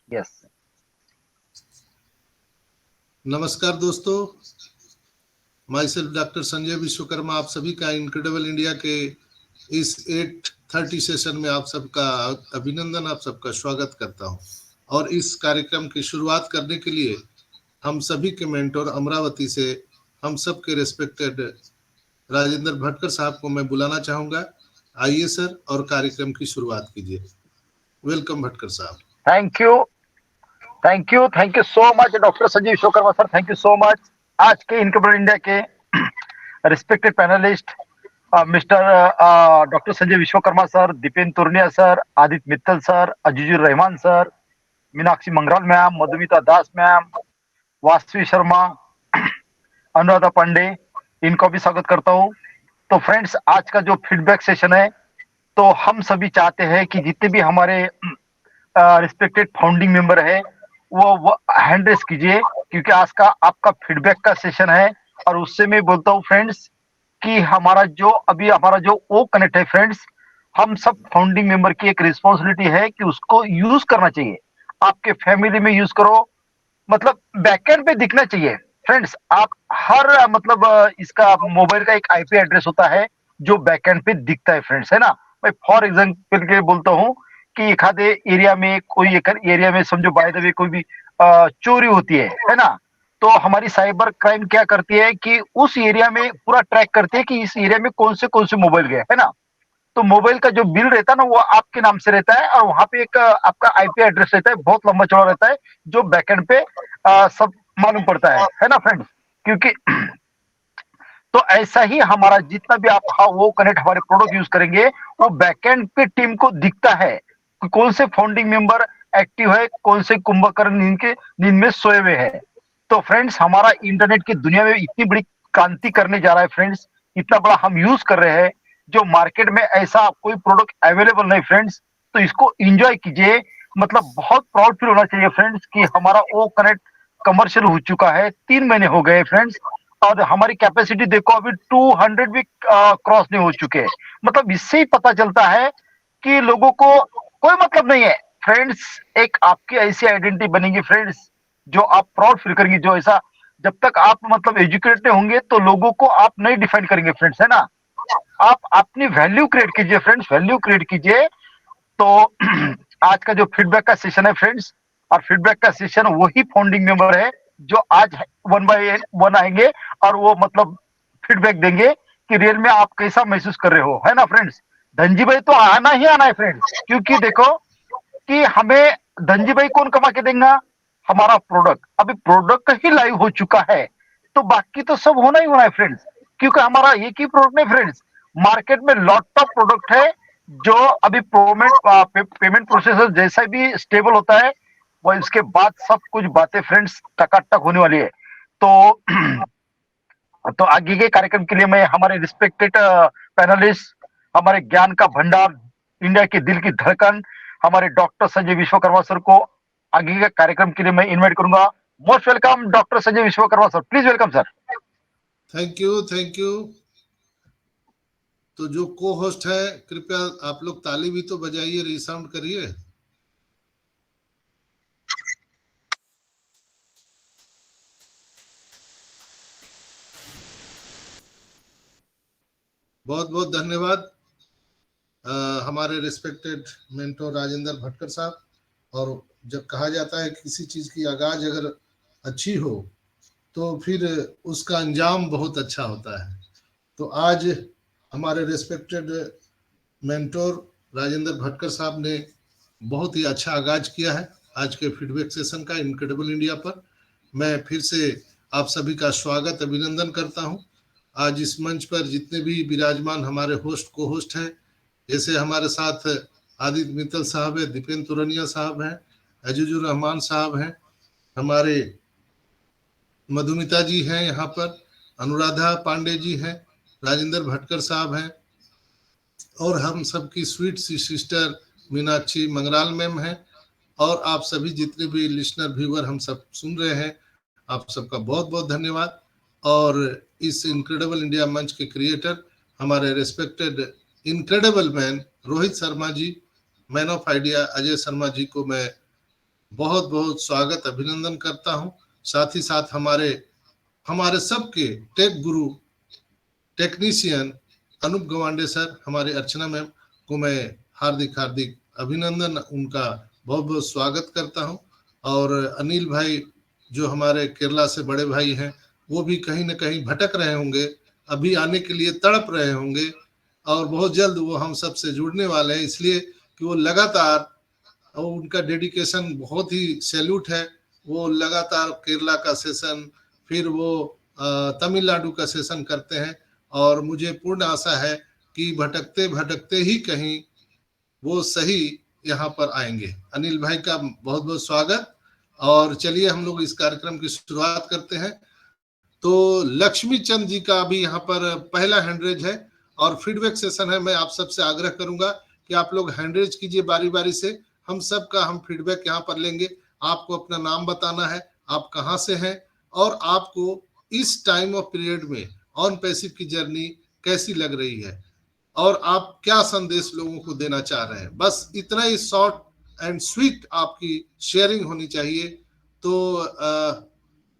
Yes. नमस्कार दोस्तों, my self doctor Sanjay Vishwakarma आप सभी का इनक्रेडिबल इंडिया के इस 8:30 सेशन में आप सबका अभिनंदन, आप सबका स्वागत करता हूं। और इस कार्यक्रम की शुरुआत करने के लिए हम सभी के मेंटोर अमरावती से हम सब के रेस्पेक्टेड राजेंद्र भटकर साहब को मैं बुलाना चाहूंगा। आइए सर, और कार्यक्रम की शुरुआत कीजिए। वेलकम भटकर साहब। Thank you so much doctor Sanjay Vishwakarma sir, thank you so much. आज के इनक्रेडिबल इंडिया के respected panelist mister doctor Sanjay Vishwakarma sir, Deepen Turnia sir, Aditya Mittal sir, Azizur Rahman sir, Meenakshi Mangral ma'am, Madhumita Das ma'am, Vasavi Sharma, Anuradha Pandey, इनको भी स्वागत करता हूँ। तो फ्रेंड्स, आज का जो फीडबैक सेशन है, तो हम सभी चाहते हैं कि जितने भी हमारे रिस्पेक्टेड फाउंडिंग मेंबर है वो हैंड रेस कीजिए, क्योंकि आज का आपका फीडबैक का सेशन है। और उससे मैं बोलता हूँ फ्रेंड्स कि हमारा जो ओ कनेक्ट है फ्रेंड्स, हम सब फाउंडिंग मेंबर की एक रिस्पॉन्सिबिलिटी है कि उसको यूज करना चाहिए। आपके फैमिली में यूज करो, मतलब बैकएंड पे दिखना चाहिए फ्रेंड्स। आप हर इसका मोबाइल का एक आईपी एड्रेस होता है जो बैकएंड पे दिखता है फ्रेंड्स, है ना। मैं फॉर एग्जांपल के बोलता हूँ कि एक आधे एरिया में समझो बाय द वे कोई भी चोरी होती है ना। तो हमारी साइबर क्राइम क्या करती है कि उस एरिया में पूरा ट्रैक करती है कि इस एरिया में कौन से मोबाइल गए, है ना। तो मोबाइल का जो बिल रहता है ना, वो आपके नाम से रहता है, और वहां पे एक आपका आईपी एड्रेस रहता है, बहुत लंबा चौड़ा रहता है, जो बैकएंड पे सब मालूम पड़ता है ना फ्रेंड्स। क्योंकि तो ऐसा ही हमारा जितना भी आप वो कनेक्ट हमारे प्रोडक्ट यूज करेंगे, वो बैकएंड पे टीम को दिखता है कि कौन से फाउंडिंग मेंबर एक्टिव है, कौन से कुंभकर्ण नींद में सोए हुए हैं। तो फ्रेंड्स, हमारा इंटरनेट की दुनिया में इतनी बड़ी क्रांति करने जा रहा है फ्रेंड्स, इतना बड़ा हम यूज कर रहे हैं, जो मार्केट में ऐसा कोई प्रोडक्ट अवेलेबल नहीं फ्रेंड्स। तो इसको एंजॉय कीजिए, मतलब बहुत प्राउड फील होना चाहिए फ्रेंड्स कि हमारा ओ कनेक्ट कमर्शियल हो चुका है, 3 महीने हो गए फ्रेंड्स। और हमारी कैपेसिटी देखो, अभी 200 भी क्रॉस नहीं हो चुके हैं। मतलब इससे ही पता चलता है कि लोगों को कोई मतलब नहीं है फ्रेंड्स। एक आपकी ऐसी आइडेंटिटी बनेगी फ्रेंड्स, जो आप प्राउड फील करेंगे, जो ऐसा जब तक आप एजुकेटेड नहीं होंगे तो लोगों को आप नहीं डिफाइन करेंगे फ्रेंड्स, है ना। आप अपनी वैल्यू क्रिएट कीजिए फ्रेंड्स, वैल्यू क्रिएट कीजिए। तो आज का जो फीडबैक का सेशन है फ्रेंड्स, और फीडबैक का सेशन वही फाउंडिंग मेंबर है जो आज 1 by 1 आएंगे और वो फीडबैक देंगे कि रियल में आप कैसा महसूस कर रहे हो, है ना फ्रेंड्स। धनजी भाई तो आना ही आना है फ्रेंड्स, क्योंकि देखो कि हमें धनजी भाई कौन कमा के देगा, हमारा प्रोडक्ट। अभी प्रोडक्ट ही लाइव हो चुका है, तो बाकी तो सब होना ही होना है फ्रेंड्स, क्योंकि हमारा एक ही प्रोडक्ट नहीं फ्रेंड्स, मार्केट में लॉट ऑफ प्रोडक्ट है। जो अभी पेमेंट प्रोसेसर जैसा भी स्टेबल होता है, वो इसके बाद सब कुछ बातें फ्रेंड्स टकाटक होने वाली है। तो तो आगे के कार्यक्रम के लिए मैं हमारे रिस्पेक्टेड पैनलिस्ट, हमारे ज्ञान का भंडार, इंडिया के दिल की धड़कन, हमारे डॉक्टर संजय विश्वकर्मा सर को आगे के कार्यक्रम के लिए मैं इनवाइट करूंगा। Most welcome doctor Sanjay Vishwakarma sir, please welcome sir. Thank you. तो जो को होस्ट है, कृपया आप लोग ताली भी तो बजाइए, रिसाउंड करिए। बहुत बहुत धन्यवाद हमारे रिस्पेक्टेड मेंटोर राजेंद्र भटकर साहब। और जब कहा जाता है कि किसी चीज की आगाज अगर अच्छी हो तो फिर उसका अंजाम बहुत अच्छा होता है। तो आज हमारे रिस्पेक्टेड मेंटोर राजेंद्र भटकर साहब ने बहुत ही अच्छा आगाज किया है आज के फीडबैक सेशन का इनक्रेडिबल इंडिया पर। मैं फिर से आप सभी का स्वागत अभिनंदन करता हूं। आज इस मंच पर जितने भी विराजमान हमारे होस्ट को होस्ट हैं, जैसे हमारे साथ आदित्य मित्तल साहब है, दीपेन तुरनिया साहब हैं, अजीजुर रहमान साहब हैं, हमारे मधुमिता जी हैं, यहाँ पर अनुराधा पांडे जी हैं, राजेंद्र भटकर साहब हैं, और हम सबकी स्वीट सी सिस्टर मीनाक्षी मंगराल मैम हैं, और आप सभी जितने भी लिसनर व्यूअर हम सब सुन रहे हैं, आप सबका बहुत बहुत धन्यवाद। और इस इनक्रेडिबल इंडिया मंच के क्रिएटर हमारे respected incredible man Rohit Sharma ji, man of idea Ajay Sharma ji को मैं बहुत बहुत स्वागत अभिनंदन करता हूं। साथ ही साथ हमारे हमारे सबके टेक गुरु टेक्नीशियन अनूप गवांडे सर, हमारे अर्चना मैम को मैं हार्दिक हार्दिक अभिनंदन, उनका बहुत बहुत स्वागत करता हूं। और अनिल भाई जो हमारे केरला से बड़े भाई हैं, वो भी कहीं ना कहीं भटक रहे होंगे, अभी आने के लिए तड़प रहे होंगे और बहुत जल्द वो हम सब से जुड़ने वाले हैं, इसलिए कि वो लगातार, और उनका डेडिकेशन बहुत ही सैल्यूट है। वो लगातार केरला का सेशन, फिर वो तमिलनाडु का सेशन करते हैं और मुझे पूर्ण आशा है कि भटकते भटकते ही कहीं वो सही यहाँ पर आएंगे। अनिल भाई का बहुत बहुत स्वागत। और चलिए हम लोग इस कार्यक्रम की शुरुआत करते हैं। तो लक्ष्मी चंद जी का अभी यहाँ पर पहला हैंडरेज है और फीडबैक सेशन है। मैं आप सबसे आग्रह करूंगा कि आप लोग हैंडरेज कीजिए बारी बारी से, हम सबका हम फीडबैक यहाँ पर लेंगे। आपको अपना नाम बताना है, आप कहाँ से हैं और आपको इस टाइम ऑफ पीरियड में ऑन पैसिव की जर्नी कैसी लग रही है और आप क्या संदेश लोगों को देना चाह रहे हैं। बस इतना ही शॉर्ट एंड स्वीट आपकी शेयरिंग होनी चाहिए। तो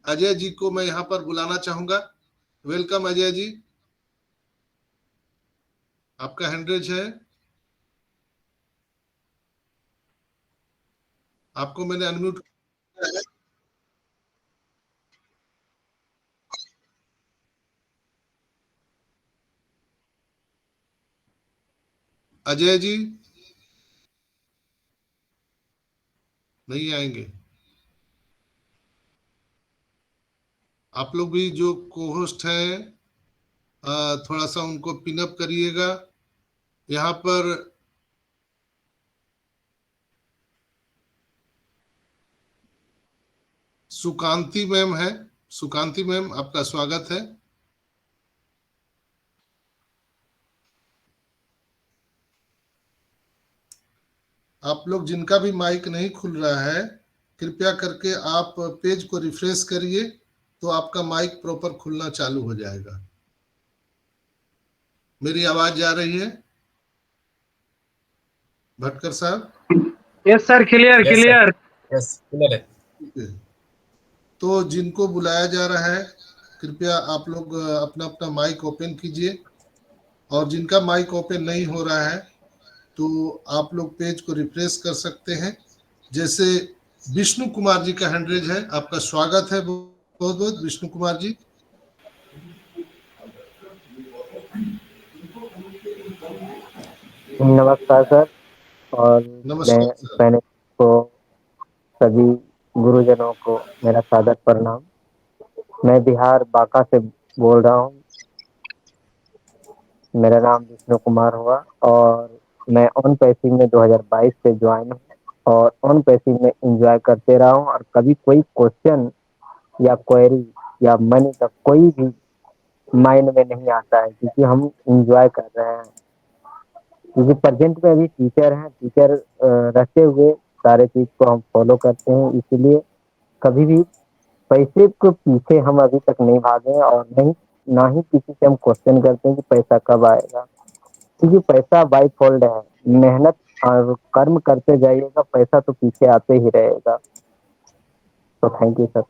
अजय जी को मैं यहाँ पर बुलाना चाहूंगा। वेलकम अजय जी, आपका हैंडरेज है, आपको मैंने अनम्यूट किया है। अजय जी नहीं आएंगे। आप लोग भी जो को होस्ट हैं, थोड़ा सा उनको पिनअप करिएगा। यहाँ पर सुकांति मैम है। सुकांति मैम, आपका स्वागत है। आप लोग जिनका भी माइक नहीं खुल रहा है, कृपया करके आप पेज को रिफ्रेश करिए तो आपका माइक प्रॉपर खुलना चालू हो जाएगा। मेरी आवाज जा रही है भटकर साहब? Yes sir, clear clear. Yes clear है। ठीक है। तो जिनको बुलाया जा रहा है, कृपया आप लोग अपना अपना माइक ओपन कीजिए और जिनका माइक ओपन नहीं हो रहा है तो आप लोग पेज को रिफ्रेश कर सकते हैं। जैसे विष्णु कुमार जी का हैंडरेज है, आपका स्वागत है बहुत बहुत विष्णु कुमार जी। नमस्कार सर। और नमस्कार सर। मैंने को सभी गुरुजनों को मेरा सादर प्रणाम। मैं बिहार बांका से बोल रहा हूँ। मेरा नाम विष्णु कुमार हुआ और मैं ऑन पैसिव में 2022 से ज्वाइन हूँ और ऑन पैसिव में एंजॉय करते रहा हूँ और कभी कोई क्वेश्चन या क्वेरी या मनी का कोई भी माइंड में नहीं आता है, क्योंकि हम एंजॉय कर रहे हैं। क्योंकि प्रेजेंट में अभी टीचर हैं, टीचर रहते हुए सारे चीज को हम फॉलो करते हैं, इसीलिए कभी भी पैसे को पीछे हम अभी तक नहीं भागे और नहीं ना ही किसी से हम क्वेश्चन करते हैं कि पैसा कब आएगा, क्योंकि पैसा बाई फोल्ड है। मेहनत और कर्म करते जाइएगा, पैसा तो पीछे आते ही रहेगा। तो thank you sir.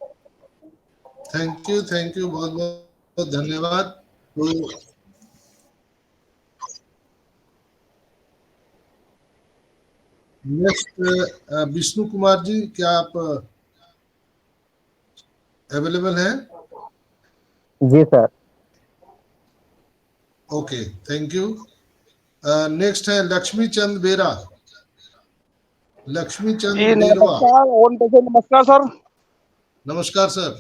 Thank you बहुत बहुत धन्यवाद। तो नेक्स्ट विष्णु कुमार जी, क्या आप अवेलेबल हैं? जी sir. Okay, thank you. Next है लक्ष्मी चंद बेरा। लक्ष्मी चंद जी बेरवा, नमस्कार, ओम पैसे नमस्कार सर। नमस्कार सर।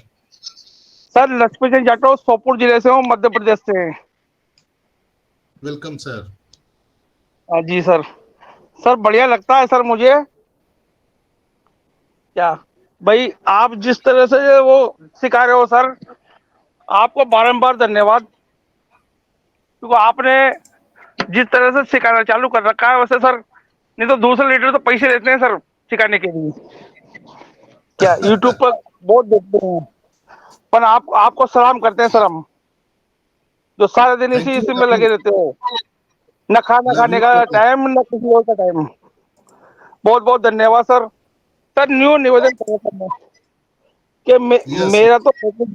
सर लक्ष्मी चंद जाटव, सोपुर जिले से हूँ, मध्य प्रदेश से। Welcome sir. जी सर। सर बढ़िया लगता है सर मुझे। क्या भाई, आप जिस तरह से वो सिखा रहे हो सर, आपको बारंबार धन्यवाद। क्योंकि आपने जिस तरह से सिखाना चालू कर रखा है, वैसे सर नहीं तो दूसरे लीडर तो पैसे देते हैं सर सिखाने के लिए। क्या यूट्यूब पर बहुत देखते हैं, पर आपको सलाम करते हैं सर हम, जो सारे दिन थैंक इसी यू। में लगे रहते हो, न खाना लव खाने यू का टाइम न किसी और का टाइम। बहुत बहुत धन्यवाद सर। सर न्यू निवेदन कर रहा था मैं कि यस, मेरा तो पैकेज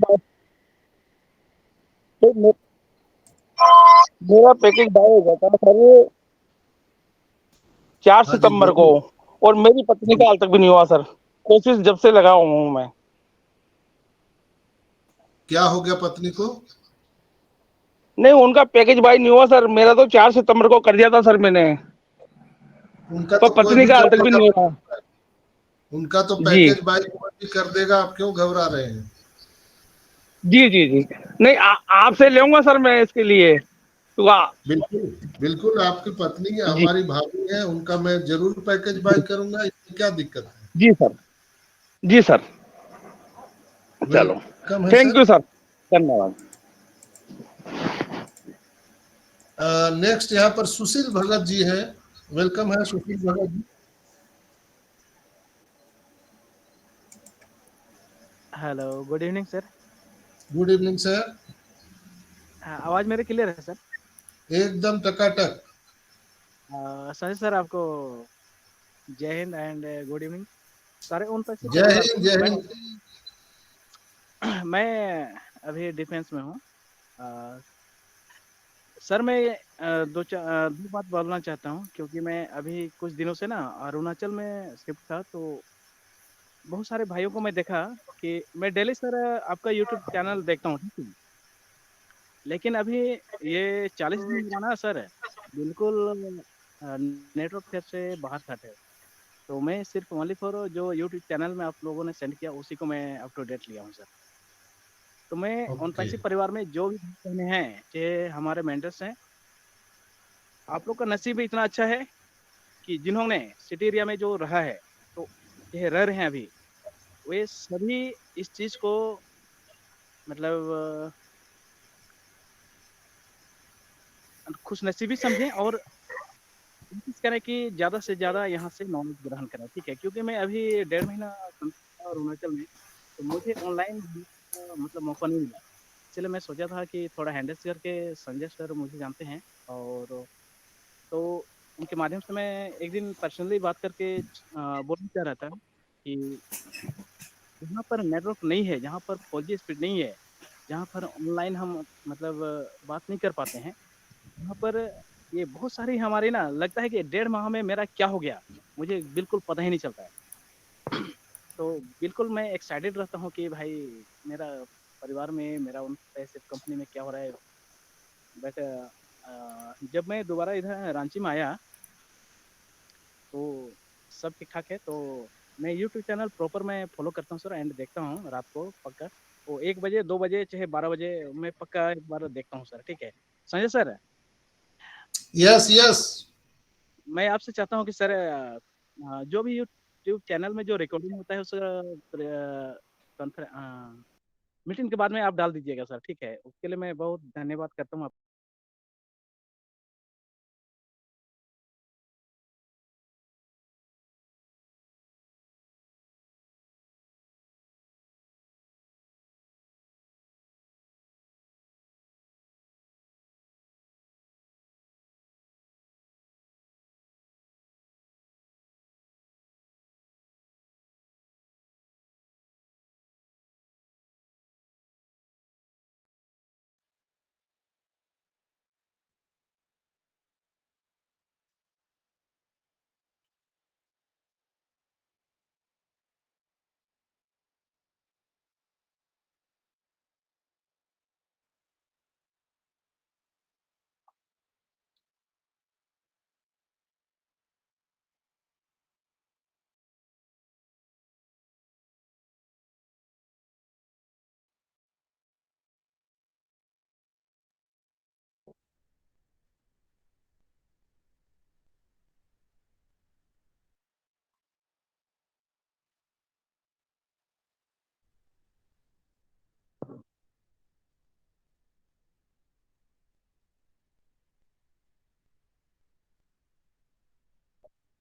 मेरा पैकेज बाय हो गया था सर 4 हाँ जी सितंबर को, बोलिए। और मेरी पत्नी का हाल तक भी नहीं हुआ सर। कोशिश जब से लगा हुआ हूँ मैं। क्या हो गया पत्नी को? नहीं, उनका पैकेज बाय नहीं हुआ सर। मेरा तो 4 सितंबर को कर दिया था सर मैंने, उनका पर तो कोई पत्नी भी का हाल कर तक भी नहीं हुआ। देगा, उनका तो जी पैकेज बाई कोई भी कर देगा, आप क्यों घबरा रहे हैं? जी जी जी। नहीं, आपसे लूंगा सर मैं इसके लिए तो बिल्कुल, बिल्कुल आपकी पत्नी जी हमारी भाभी है, उनका मैं जरूर पैकेज बाय करूंगा, इसमें क्या दिक्कत है? जी सर। जी सर। चलो, वेलकम है थैंक सर। यू सर, धन्यवाद। नेक्स्ट यहाँ पर सुशील भगत जी हैं। वेलकम है Sushil Bhagat ji. Hello, good evening sir. Good evening sir. आवाज़ मेरी क्लियर है सर? एकदम टकाटक। संजय सर, आपको जय हिंद एंड गुड इवनिंग सारे उन पैसे जय परिवार हिंद, को। जय मैं हिंद। मैं अभी डिफेंस में हूँ। अ, सर मैं दो बात बोलना चाहता हूँ, क्योंकि मैं अभी कुछ दिनों से ना अरुणाचल में शिफ्ट था, तो बहुत सारे भाइयों को मैं देखा कि मैं डेली सर आपका यूट्यूब चैनल देखता हूँ, ठीक है। लेकिन अभी ये 40 दिन हुआ ना सर, बिल्कुल नेटवर्क फिर से बाहर था। तो मैं सिर्फ ओनली फॉर जो यूट्यूब चैनल में आप लोगों ने सेंड किया उसी को मैं अप टू डेट लिया हूँ सर। तो मैं उन ओके। पैसे परिवार में जो भी बहनें हैं, चाहे हमारे मेंटर्स हैं, आप लोग का नसीब इतना अच्छा है कि जिन्होंने सिटी एरिया में जो रहा है, तो ये रह रहे हैं अभी, वे सभी इस चीज़ को मतलब खुश नसीबी समझें और कोशिश करें कि ज़्यादा से ज़्यादा यहाँ से नॉलेज ग्रहण करें, ठीक है। क्योंकि मैं अभी 1.5 महीना अरुणाचल में, तो मुझे ऑनलाइन मतलब मौका नहीं मिला। इसलिए मैं सोचा था कि थोड़ा हैंडल्स करके संजय सर मुझे जानते हैं, और तो उनके माध्यम से मैं एक दिन पर्सनली बात करके बोलना चाह रहा था कि जहाँ पर नेटवर्क नहीं है, जहाँ पर 4G स्पीड नहीं है, जहाँ पर ऑनलाइन हम मतलब बात नहीं कर पाते हैं, वहाँ पर ये बहुत सारी हमारी ना लगता है कि 1.5 माह में मेरा क्या हो गया, मुझे बिल्कुल पता ही नहीं चलता है। तो बिल्कुल मैं एक्साइटेड रहता हूँ कि भाई मेरा परिवार में, मेरा उन पैसे कंपनी में क्या हो रहा है। बट जब मैं दोबारा इधर रांची में आया, तो सब ठीक ठाक है। तो मैं यूट्यूब चैनल प्रॉपर मैं फॉलो करता हूँ सर, एंड देखता हूँ रात को पक्का। वो 1 बजे 2 बजे चाहे 12 बजे मैं पक्का एक बार देखता हूँ सर, ठीक है। Sanjay sir, yes, yes. मैं आपसे चाहता हूँ कि सर जो भी यूट्यूब चैनल में जो रिकॉर्डिंग होता है उस मीटिंग के बाद में आप डाल दीजिएगा सर, ठीक है। उसके लिए मैं बहुत धन्यवाद करता हूँ।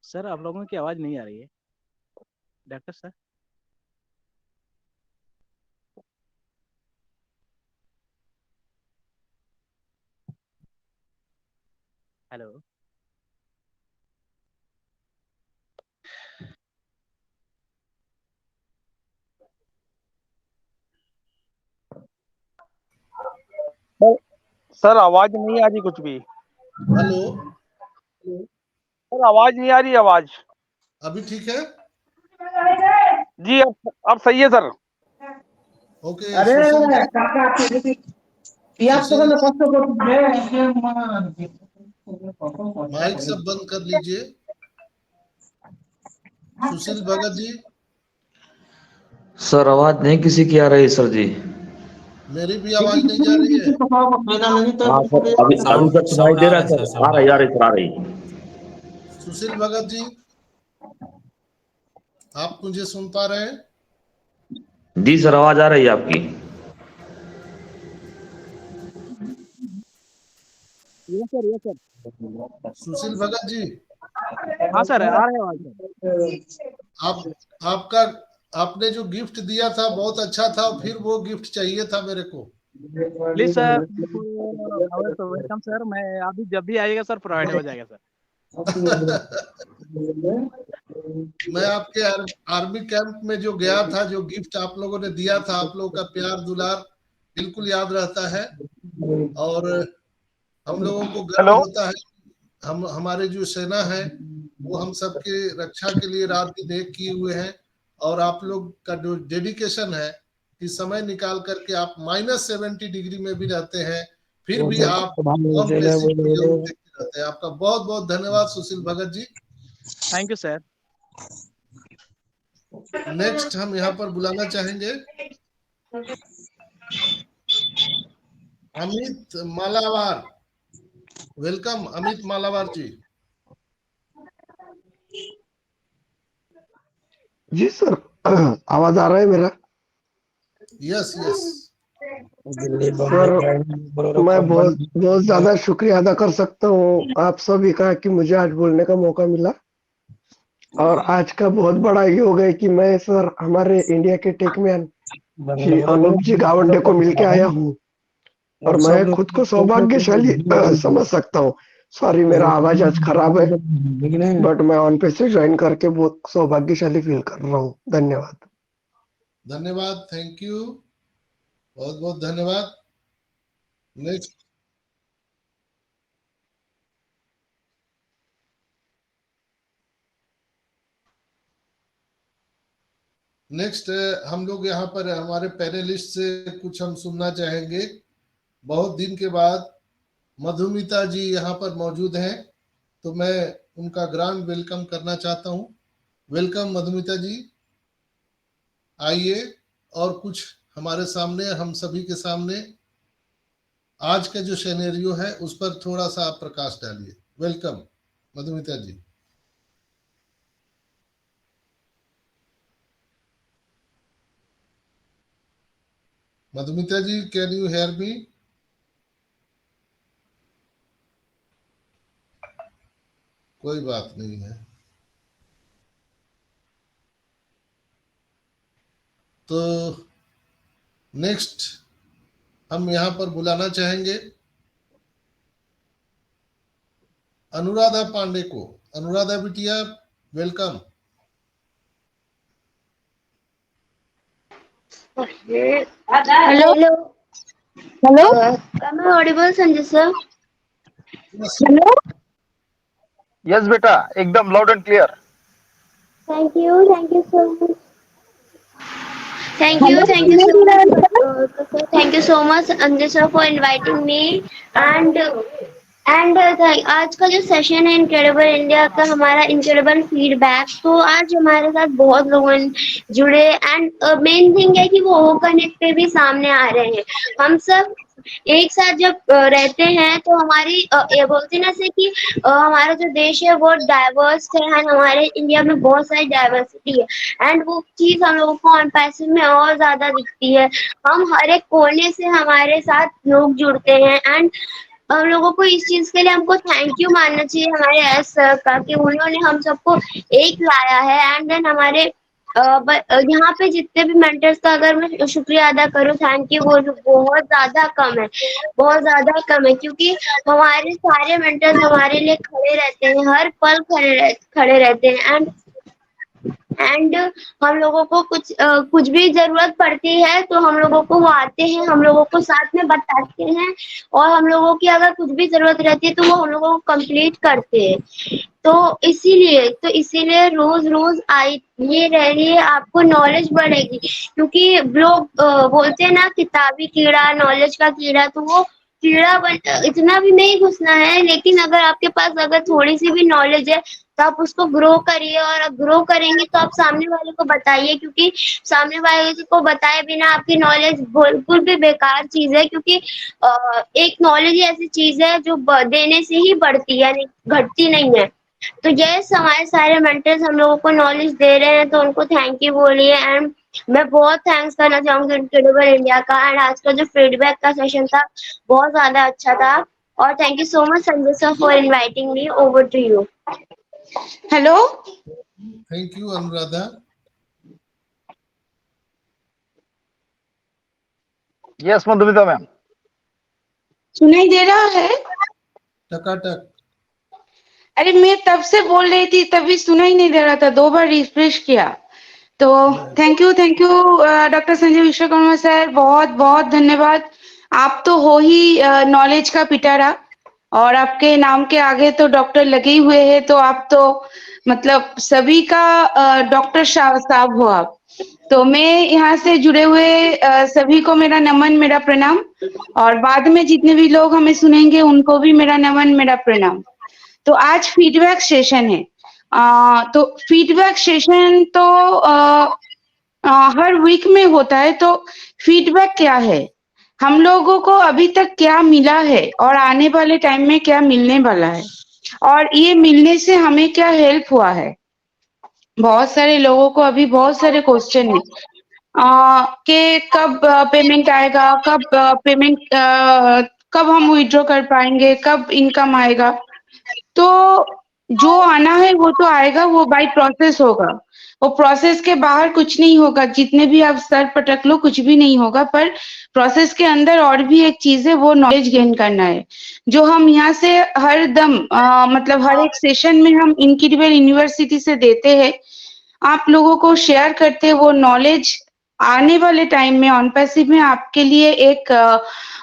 सर आप लोगों की आवाज़ नहीं आ रही है, डॉक्टर सर। हेलो। सर आवाज नहीं आ रही कुछ भी। हेलो, सर आवाज नहीं आ रही आवाज। अभी ठीक है? जी अब सही है सर। ओके, सुशील माइक सब बंद कर लीजिए। सुशील भगत जी, सर आवाज नहीं किसी की आ रही सर जी। मेरी भी आवाज नहीं जा रही है। हाँ सर, अभी अभी तक सुनाई दे रहा है सर, आ रही सर, आ रही। सुशील भगत जी, आप मुझे सुन पा रहे हैं? जी सर, आवाज आ रही है आपकी। Yes sir. सुशील भगत जी, हाँ सर, आ रहे हैं आवाज। आप आपका आपने जो गिफ्ट दिया था बहुत अच्छा था, फिर वो गिफ्ट चाहिए था मेरे को। Please sir, welcome sir. मैं अभी जब भी आइएगा सर प्रोवाइड हो जाएगा सर। मैं आपके आर्मी कैंप में जो गया था, जो गिफ्ट आप लोगों ने दिया था, आप लोगों का प्यार दुलार बिल्कुल याद रहता है और हम लोगों को गर्व हेलो। होता है। हम हमारे जो सेना है वो हम सबके रक्षा के लिए रात दिन एक किए हुए हैं और आप लोग का जो डेडिकेशन है कि समय निकाल करके आप -70 डिग्री में भी रहते हैं, फिर भी आप ऑन पेसिंग को जरूर देखते रहते हैं। आपका बहुत बहुत धन्यवाद Sushil Bhagat ji. Thank you sir. Next हम यहाँ पर बुलाना चाहेंगे अमित मालावार। वेलकम अमित मालावार जी। जी सर, आवाज आ रहा है मेरा? Yes yes. सर, मैं बहुत बहुत ज्यादा शुक्रिया अदा कर सकता हूँ आप सभी का कि मुझे आज बोलने का मौका मिला। और आज का बहुत बड़ा योग है कि मैं सर हमारे इंडिया के टेकमैन श्री अनूप जी गावंडे को मिलके आया हूँ और मैं खुद को सौभाग्यशाली समझ सकता हूँ। सॉरी, मेरा आवाज आज खराब है, बट मैं ऑन पे से ज्वाइन करके बहुत सौभाग्यशाली फील कर रहा हूँ। धन्यवाद। धन्यवाद, थैंक यू, बहुत बहुत धन्यवाद। नेक्स्ट नेक्स्ट हम लोग यहाँ पर हमारे पैनलिस्ट से कुछ हम सुनना चाहेंगे। बहुत दिन के बाद मधुमिता जी यहाँ पर मौजूद हैं, तो मैं उनका ग्रांड वेलकम करना चाहता हूँ। वेलकम मधुमिता जी, आइए और कुछ हमारे सामने, हम सभी के सामने आज का जो सिनेरियो है उस पर थोड़ा सा आप प्रकाश डालिए। Welcome Madhumita ji. Madhumita ji, can you hear me? कोई बात नहीं है। तो नेक्स्ट हम यहाँ पर बुलाना चाहेंगे अनुराधा पांडे को। अनुराधा बिटिया, welcome. Hello hello, am I audible Sanjay sir? Hello, yes बेटा, एकदम loud and clear. Thank you so much, thank you so much Anjay sir for inviting me and आज का जो सेशन है इनक्रेडिबल इंडिया का, हमारा इनक्रेडिबल फीडबैक, तो आज हमारे साथ बहुत लोग जुड़े एंड मेन थिंग है कि वो कनेक्ट पे भी सामने आ रहे हैं। हम सब एक साथ जब रहते हैं तो हमारी ये बोलते ना से कि हमारा जो देश है वो डाइवर्स है एंड हमारे इंडिया में बहुत सारी डाइवर्सिटी है एंड वो चीज हम लोगों को ऑन पैसिव में और ज्यादा दिखती है। हम हर एक कोने से हमारे साथ लोग जुड़ते हैं एंड हम लोगों को इस चीज के लिए हमको थैंक यू मानना चाहिए हमारे एस सर का कि उन्होंने हम सबको एक लाया है एंड देन हमारे यहाँ पे जितने भी मेंटर्स का अगर मैं शुक्रिया अदा करूँ, थैंक यू, वो बहुत ज्यादा कम है, बहुत ज्यादा कम है, क्योंकि हमारे सारे मेंटर्स हमारे लिए खड़े रहते हैं, हर पल खड़े रहते हैं एंड एंड हम लोगों को कुछ भी जरूरत पड़ती है तो हम लोगों को वो आते हैं, हम लोगों को साथ में बताते हैं, और हम लोगों की अगर कुछ भी जरूरत रहती है तो वो हम लोगों को कंप्लीट करते हैं। तो इसीलिए रोज रोज आइए रहिए, आपको नॉलेज बढ़ेगी, क्योंकि लोग बोलते हैं ना किताबी कीड़ा नॉलेज का कीड़ा, तो वो इतना भी नहीं घुसना है, लेकिन अगर आपके पास अगर थोड़ी सी भी नॉलेज है तो आप उसको ग्रो करिए, और ग्रो करेंगे तो आप सामने वाले को बताइए, क्योंकि सामने वाले को बताए बिना आपकी नॉलेज बिल्कुल भी बेकार चीज है, क्योंकि एक नॉलेज ही ऐसी चीज है जो देने से ही बढ़ती है, घटती नहीं है। तो यस, हमारे सारे मेंटर्स हम लोगों को नॉलेज दे रहे हैं तो उनको थैंक यू बोलिए। एंड मैं बहुत थैंक्स करना चाहूंगी इनक्रेडिबल इंडिया का, एंड आज का जो फीडबैक का सेशन था बहुत ज्यादा अच्छा था, और thank you so much Sanjay sir for inviting me. Over to you. Hello, thank you Anuradha. Yes Madhumita ma'am. सुनाई दे रहा है? टकाटक। अरे मैं तब से बोल रही थी, तभी सुनाई नहीं दे रहा था, 2 बार रिफ्रेश किया। तो thank you doctor Sanjay Vishwakarma sir, बहुत बहुत धन्यवाद। आप तो हो ही नॉलेज का पिटारा, और आपके नाम के आगे तो डॉक्टर लगे ही हुए हैं, तो आप तो मतलब सभी का डॉक्टर साहब हो आप। तो मैं यहाँ से जुड़े हुए सभी को मेरा नमन, मेरा प्रणाम, और बाद में जितने भी लोग हमें सुनेंगे उनको भी मेरा नमन, मेरा प्रणाम। तो आज फीडबैक सेशन है। तो फीडबैक सेशन तो हर वीक में होता है। तो फीडबैक क्या है, हम लोगों को अभी तक क्या मिला है और आने वाले टाइम में क्या मिलने वाला है, और ये मिलने से हमें क्या हेल्प हुआ है। बहुत सारे लोगों को अभी बहुत सारे क्वेश्चन है कि कब पेमेंट आएगा, कब हम विड्रॉ कर पाएंगे, कब इनकम आएगा। तो जो आना है वो तो आएगा, वो बाय प्रोसेस होगा, वो प्रोसेस के बाहर कुछ नहीं होगा। जितने भी आप सर पटक लो कुछ भी नहीं होगा, पर प्रोसेस के अंदर और भी एक चीज है, वो नॉलेज गेन करना है, जो हम यहाँ से हर दम मतलब हर एक सेशन में हम इनक्रेडिबल यूनिवर्सिटी से देते हैं, आप लोगों को शेयर करते हैं। वो नॉलेज आने वाले टाइम में ऑन पैसिव में आपके लिए एक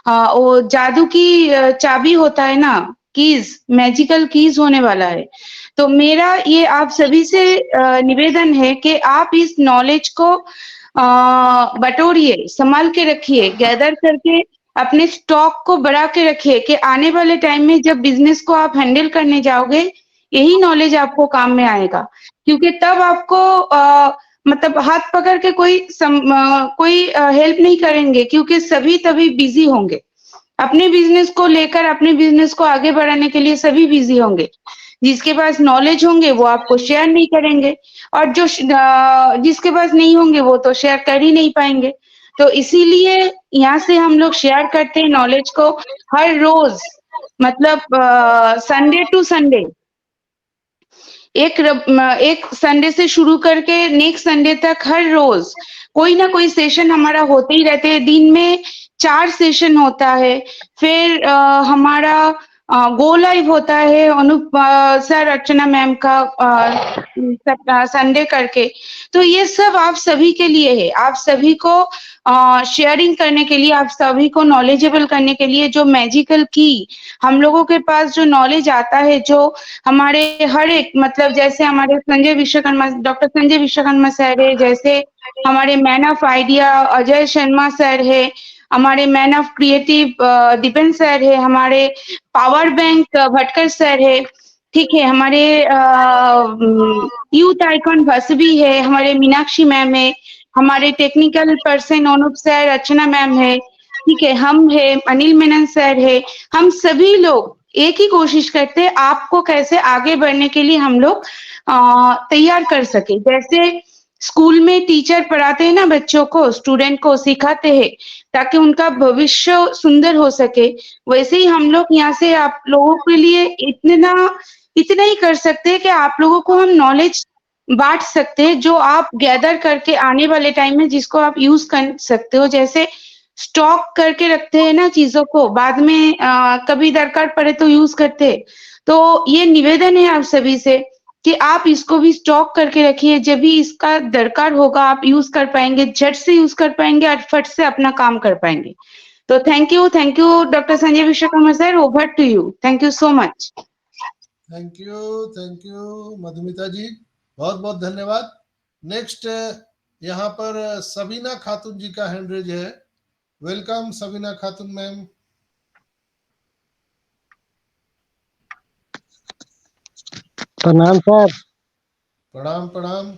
वो जादू की चाबी होता है ना, कीज, मैजिकल कीज होने वाला है। तो मेरा ये आप सभी से निवेदन है कि आप इस नॉलेज को बटोरिए, संभाल के रखिए, गैदर करके अपने स्टॉक को बढ़ा के रखिए, कि आने वाले टाइम में जब बिजनेस को आप हैंडल करने जाओगे यही नॉलेज आपको काम में आएगा। क्योंकि तब आपको मतलब हाथ पकड़ के कोई हेल्प नहीं करेंगे, क्योंकि सभी तभी बिजी होंगे अपने बिजनेस को लेकर, अपने बिजनेस को आगे बढ़ाने के लिए सभी बिजी होंगे। जिसके पास नॉलेज होंगे वो आपको शेयर नहीं करेंगे, और जो जिसके पास नहीं होंगे वो तो शेयर कर ही नहीं पाएंगे। तो इसीलिए यहाँ से हम लोग शेयर करते हैं नॉलेज को हर रोज, मतलब संडे टू संडे, एक संडे से शुरू करके नेक्स्ट संडे तक हर रोज कोई ना कोई सेशन हमारा होते ही रहते हैं। दिन में 4 सेशन होता है। फिर हमारा गो लाइव होता है अनुप सर, अर्चना मैम का संडे करके। तो ये सब आप सभी के लिए है, आप सभी को शेयरिंग करने के लिए, आप सभी को नॉलेजेबल करने के लिए। जो मैजिकल की हम लोगों के पास जो नॉलेज आता है, जो हमारे हर एक मतलब जैसे हमारे डॉक्टर संजय विश्वकर्मा सर है, जैसे हमारे man of idea Ajay Sharma sir है, हमारे man of creative Deepen sir है, हमारे पावर बैंक भटकर सर है, ठीक है, हमारे यूथ आइकॉन भसबी है, हमारे मीनाक्षी मैम है, हमारे टेक्निकल पर्सन अनुप सर, अर्चना मैम है, ठीक है, हम है, अनिल मेनन सर है। हम सभी लोग एक ही कोशिश करते हैं, आपको कैसे आगे बढ़ने के लिए हम लोग तैयार कर सके। जैसे स्कूल में टीचर पढ़ाते हैं ना, बच्चों को, स्टूडेंट को सिखाते हैं ताकि उनका भविष्य सुंदर हो सके, वैसे ही हम लोग यहाँ से आप लोगों के लिए इतना ही कर सकते हैं कि आप लोगों को हम नॉलेज बांट सकते हैं, जो आप गैदर करके आने वाले टाइम में जिसको आप यूज कर सकते हो। जैसे स्टॉक करके रखते हैं ना चीजों को, बाद में कभी दरकार पड़े तो यूज करते हैं। तो ये निवेदन है आप सभी से कि आप इसको भी स्टॉक करके रखिए, जब भी इसका दरकार होगा आप यूज कर पाएंगे, झट से यूज कर पाएंगे और फट से अपना काम कर पाएंगे। तो thank you doctor Sanjay Vishwakarma sir, over to you, thank you so much. Thank you Madhumita ji, बहुत बहुत धन्यवाद। नेक्स्ट यहाँ पर सबीना खातून जी का हैंड रेज है। वेलकम सबीना खातून मैम। प्रणाम सर। प्रणाम प्रणाम।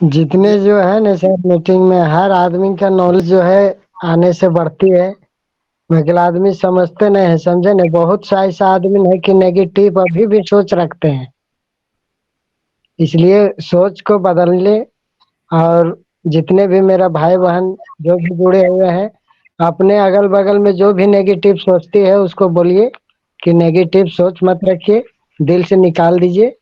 जितने जो है ना सर मीटिंग में हर आदमी का नॉलेज जो है आने से बढ़ती है, मगर आदमी समझते नहीं है, समझे ना। बहुत सा ऐसा आदमी है कि नेगेटिव अभी भी सोच रखते हैं, इसलिए सोच को बदल ले। और जितने भी मेरा भाई बहन जो भी जुड़े हुए हैं, अपने अगल बगल में जो भी नेगेटिव सोचती है उसको बोलिए कि नेगेटिव सोच मत रखिए, दिल से निकाल दीजिए।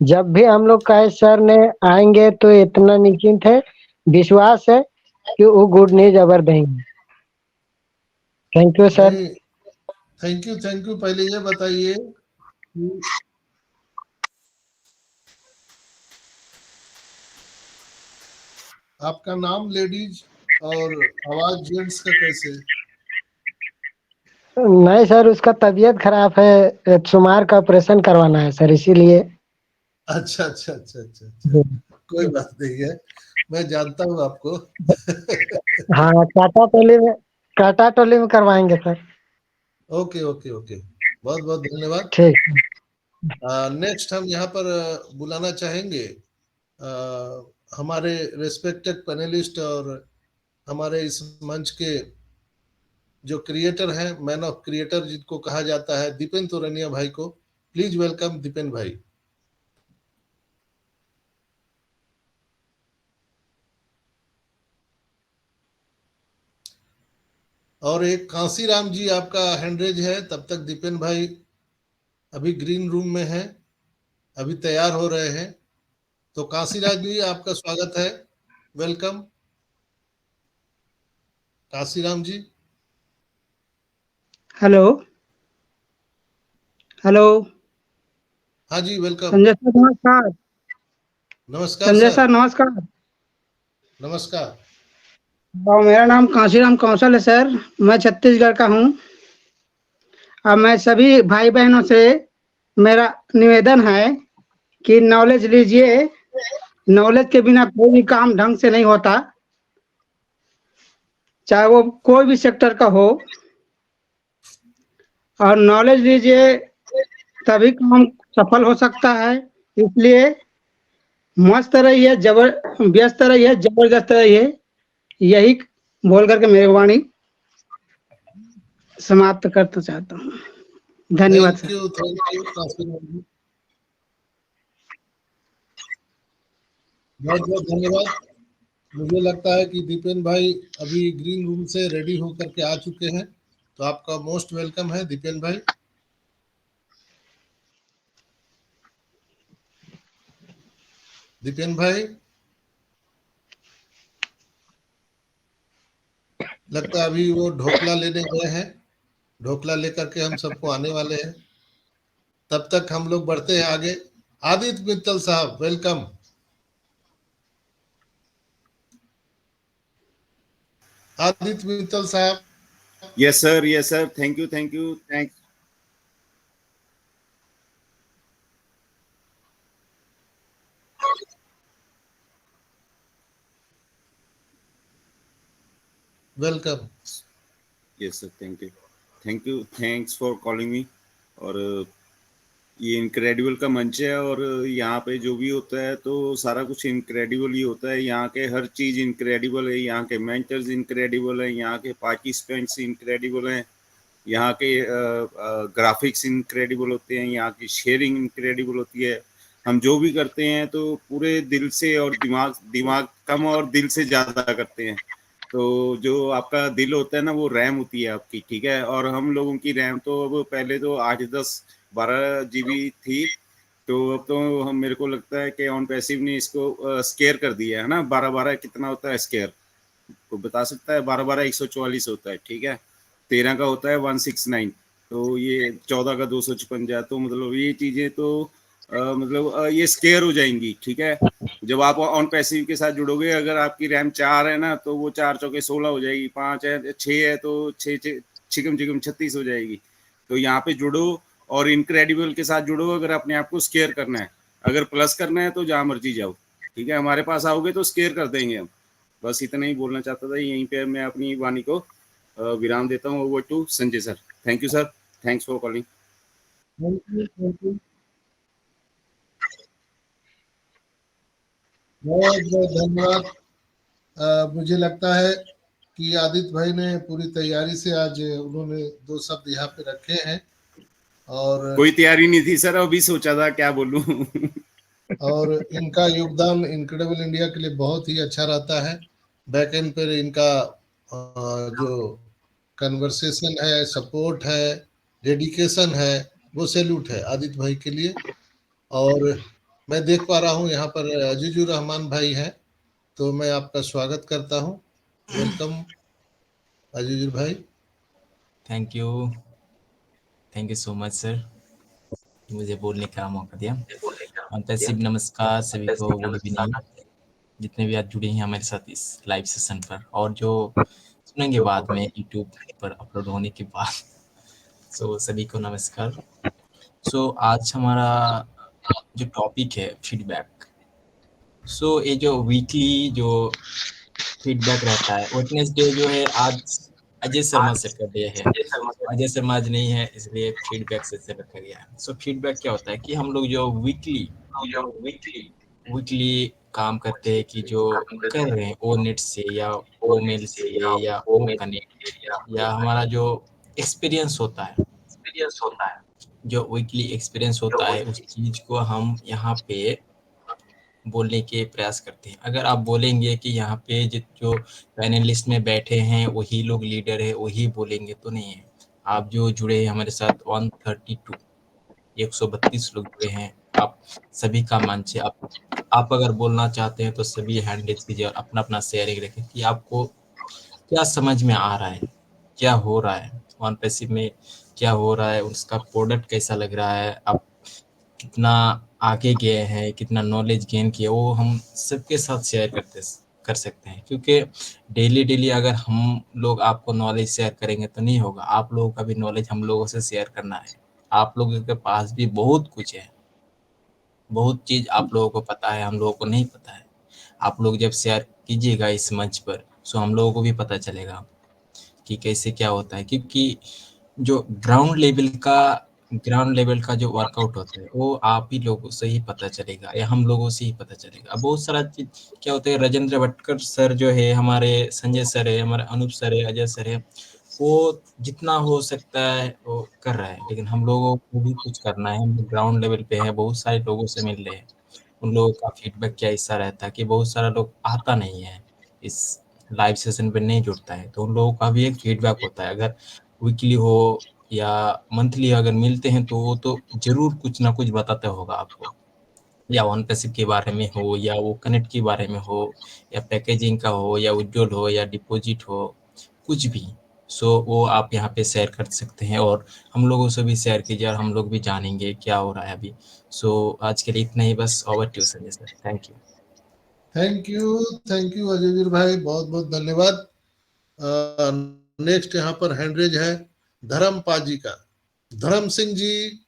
जब भी हम लोग कहे सर ने आएंगे तो इतना निश्चिंत है, विश्वास है कि वो गुड न्यूज अबर देंगे। Thank you sir. Thank you. पहले ये बताइए कि आपका नाम लेडीज और आवाज जेंट्स का कैसे? नहीं सर, उसका तबीयत खराब है, सुमार का ऑपरेशन करवाना है सर, इसीलिए। अच्छा। कोई बात नहीं है, मैं जानता हूँ आपको। हाँ, काटा टोली में करवाएंगे सर। ओके, बहुत बहुत धन्यवाद। ठीक। नेक्स्ट हम यहाँ पर बुलाना चाहेंगे हमारे रेस्पेक्टेड पैनलिस्ट और हमारे इस मंच के जो क्रिएटर हैं, मैन ऑफ क्रिएटर जिनको कहा जाता है, दीपेन तोरनिया भाई को। प्लीज वेलकम दीपेन भाई। और एक कांसीराम जी आपका हैंडरेज है। तब तक दीपेन भाई अभी ग्रीन रूम में हैं, अभी तैयार हो रहे हैं। तो कांसीराम जी आपका स्वागत है, वेलकम कांसीराम जी। हेलो। हाँ जी, वेलकम। संजय सर नमस्कार। नमस्कार संजय सर। सर नमस्कार। नमस्कार। मेरा नाम कांशीराम कौशल है सर, मैं छत्तीसगढ़ का हूँ। अब मैं सभी भाई बहनों से मेरा निवेदन है कि नॉलेज लीजिए, नॉलेज के बिना कोई भी काम ढंग से नहीं होता, चाहे वो कोई भी सेक्टर का हो। और नॉलेज लीजिए तभी काम सफल हो सकता है। इसलिए मस्त रहिए, व्यस्त रहिए, जबरदस्त रहिए। यही बोल करके मेरी वाणी समाप्त करना चाहता हूँ। धन्यवाद सर। थैंक यू कांसीराम जी, बहुत बहुत धन्यवाद। मुझे लगता है कि दीपेन भाई अभी ग्रीन रूम से रेडी होकर के आ चुके हैं, तो आपका मोस्ट वेलकम है दीपेन भाई। दीपेन भाई, लगता है अभी वो ढोकला लेने गए हैं, ढोकला लेकर के हम सबको आने वाले हैं। तब तक हम लोग बढ़ते हैं आगे। आदित्य मित्तल साहब, वेलकम। आदित्य मित्तल साहब। Yes sir, thank you, thanks. Welcome. Yes sir, thank you, thanks for calling me. और ये इनक्रेडिबल का मंच है, और यहाँ पे जो भी होता है तो सारा कुछ इनक्रेडिबल ही होता है। यहाँ के हर चीज़ इनक्रेडिबल है, यहाँ के मेंटर्स इनक्रेडिबल हैं, यहाँ के पार्टिसिपेंट्स इनक्रेडिबल हैं, यहाँ के ग्राफिक्स इनक्रेडिबल होते हैं, यहाँ की शेयरिंग इनक्रेडिबल होती है। हम जो भी करते हैं तो पूरे दिल से, और दिमाग कम और दिल से ज़्यादा करते हैं। तो जो आपका दिल होता है ना, वो रैम होती है आपकी, ठीक है। और हम लोगों की रैम तो अब पहले तो 8-10-12 GB थी, तो अब तो हम, मेरे को लगता है कि ऑन पैसिव ने इसको स्केयर कर दिया है ना। 12-12 कितना होता है स्केयर, को बता सकता है? 12-12 144 होता है, ठीक है। 13 का होता है 169, तो ये 14 का 256। तो मतलब ये चीज़ें तो मतलब ये स्केयर हो जाएंगी, ठीक है। जब आप ऑन पैसिव के साथ जुड़ोगे, अगर आपकी रैम 4 है ना, तो वो 4 चौके 16 हो जाएगी, 5 है 6 है तो 6 छिकम 36 हो जाएगी। तो यहाँ पे जुड़ो और इनक्रेडिबल के साथ जुड़ो अगर अपने आप को स्केयर करना है। अगर प्लस करना है तो जहाँ मर्जी जाओ, ठीक है। हमारे पास आओगे तो स्केयर कर देंगे हम। बस इतना ही बोलना चाहता था। यहीं पे मैं अपनी वाणी को विराम देता हूँ। Over to Sanjay sir. Thank you sir, thanks for calling. Thank you बहुत बहुत धन्यवाद। मुझे लगता है कि आदित्य भाई ने पूरी तैयारी से आज उन्होंने 2 शब्द यहाँ पे रखे हैं और कोई तैयारी नहीं थी सर, अभी सोचा था क्या बोलूं। और इनका योगदान इनक्रेडिबल इंडिया के लिए बहुत ही अच्छा रहता है। बैक एंड पर इनका जो कन्वर्सेशन है, सपोर्ट है, डेडिकेशन है, वो सैल्यूट है आदित्य भाई के लिए। और मैं देख पा रहा हूँ यहाँ पर अजीजुर रहमान भाई हैं, तो मैं आपका स्वागत करता हूँ। वेलकम अजीजुर भाई। Thank you so much sir, मुझे बोलने का मौका दिया। पैसिव नमस्कार सभी को, गुड इवनिंग, जितने भी आज जुड़े हैं हमारे साथ इस लाइव सेशन पर और जो सुनेंगे बाद में यूट्यूब पर अपलोड होने के बाद। सो सभी को नमस्कार। सो आज हमारा जो टॉपिक है फीडबैक। सो ये जो वीकली जो फीडबैक रहता है, वेडनेसडे जो है आज अजय शर्मा सर का डे है। अजय शर्मा आज नहीं है, इसलिए फीडबैक सेशन रखा गया है। सो फीडबैक क्या होता है कि हम लोग जो वीकली काम करते हैं कि जो कर रहे हैं ओ नेट से या ओ मेल से या ओ कनेक्ट या हमारा जो एक्सपीरियंस होता है, जो वीकली एक्सपीरियंस होता है, उस चीज को हम यहाँ पे बोलने के प्रयास करते हैं। अगर आप बोलेंगे कि यहाँ पे जो पैनलिस्ट में बैठे हैं वही लोग लीडर है, वही बोलेंगे, तो नहीं है। आप जो जुड़े हैं हमारे साथ 132 लोग जुड़े हैं, आप सभी का मंच है। आप अगर बोलना चाहते हैं तो सभी हैंड रेज कीजिए और अपना अपना शेयरिंग रखें कि आपको क्या समझ में आ रहा है, क्या हो रहा है ऑन पैसिव में, क्या हो रहा है, उसका प्रोडक्ट कैसा लग रहा है, आप कितना आगे गए हैं, कितना नॉलेज गेन किया, वो हम सबके साथ शेयर कर सकते हैं। क्योंकि डेली अगर हम लोग आपको नॉलेज शेयर करेंगे तो नहीं होगा। आप लोगों का भी नॉलेज हम लोगों से शेयर करना है। आप लोगों के पास भी बहुत कुछ है, बहुत चीज़ आप लोगों को पता है, हम लोगों को नहीं पता है। आप लोग जब शेयर कीजिएगा इस मंच पर, सो हम लोगों को भी पता चलेगा कि कैसे क्या होता है। क्योंकि जो ग्राउंड लेवल का जो वर्कआउट होता है वो आप ही लोगों से ही पता चलेगा या हम लोगों से ही पता चलेगा। बहुत सारा चीज क्या होता है, राजेंद्र भटकर सर जो है, हमारे संजय सर है, हमारे अनूप सर है, अजय सर है, वो जितना हो सकता है वो कर रहा है, लेकिन हम लोगों को भी कुछ करना है। हम ग्राउंड लेवल पे हैं, बहुत सारे लोगों से मिल रहे हैं। उन लोगों का फीडबैक क्या हिस्सा रहता है कि बहुत सारा लोग आता नहीं है, इस लाइव सेशन पे नहीं जुड़ता है, तो उन लोगों का भी एक फीडबैक होता है। अगर वीकली हो या मंथली अगर मिलते हैं तो वो तो जरूर कुछ ना कुछ बताता होगा आपको, या वन पैसिव के बारे में हो, या वो कनेक्ट के बारे में हो, या पैकेजिंग का हो, या विड्रॉल हो, या डिपॉजिट हो, कुछ भी। सो वो आप यहाँ पे शेयर कर सकते हैं और हम लोगों से भी शेयर कीजिए और हम लोग भी जानेंगे क्या हो रहा है अभी। सो आज के लिए इतना ही, बस। Over to Sanjay sir. Thank you Ajay भाई, बहुत बहुत धन्यवाद। नेक्स्ट यहाँ पर हैंडरेज है धर्म पाजी का। धर्म सिंह जी,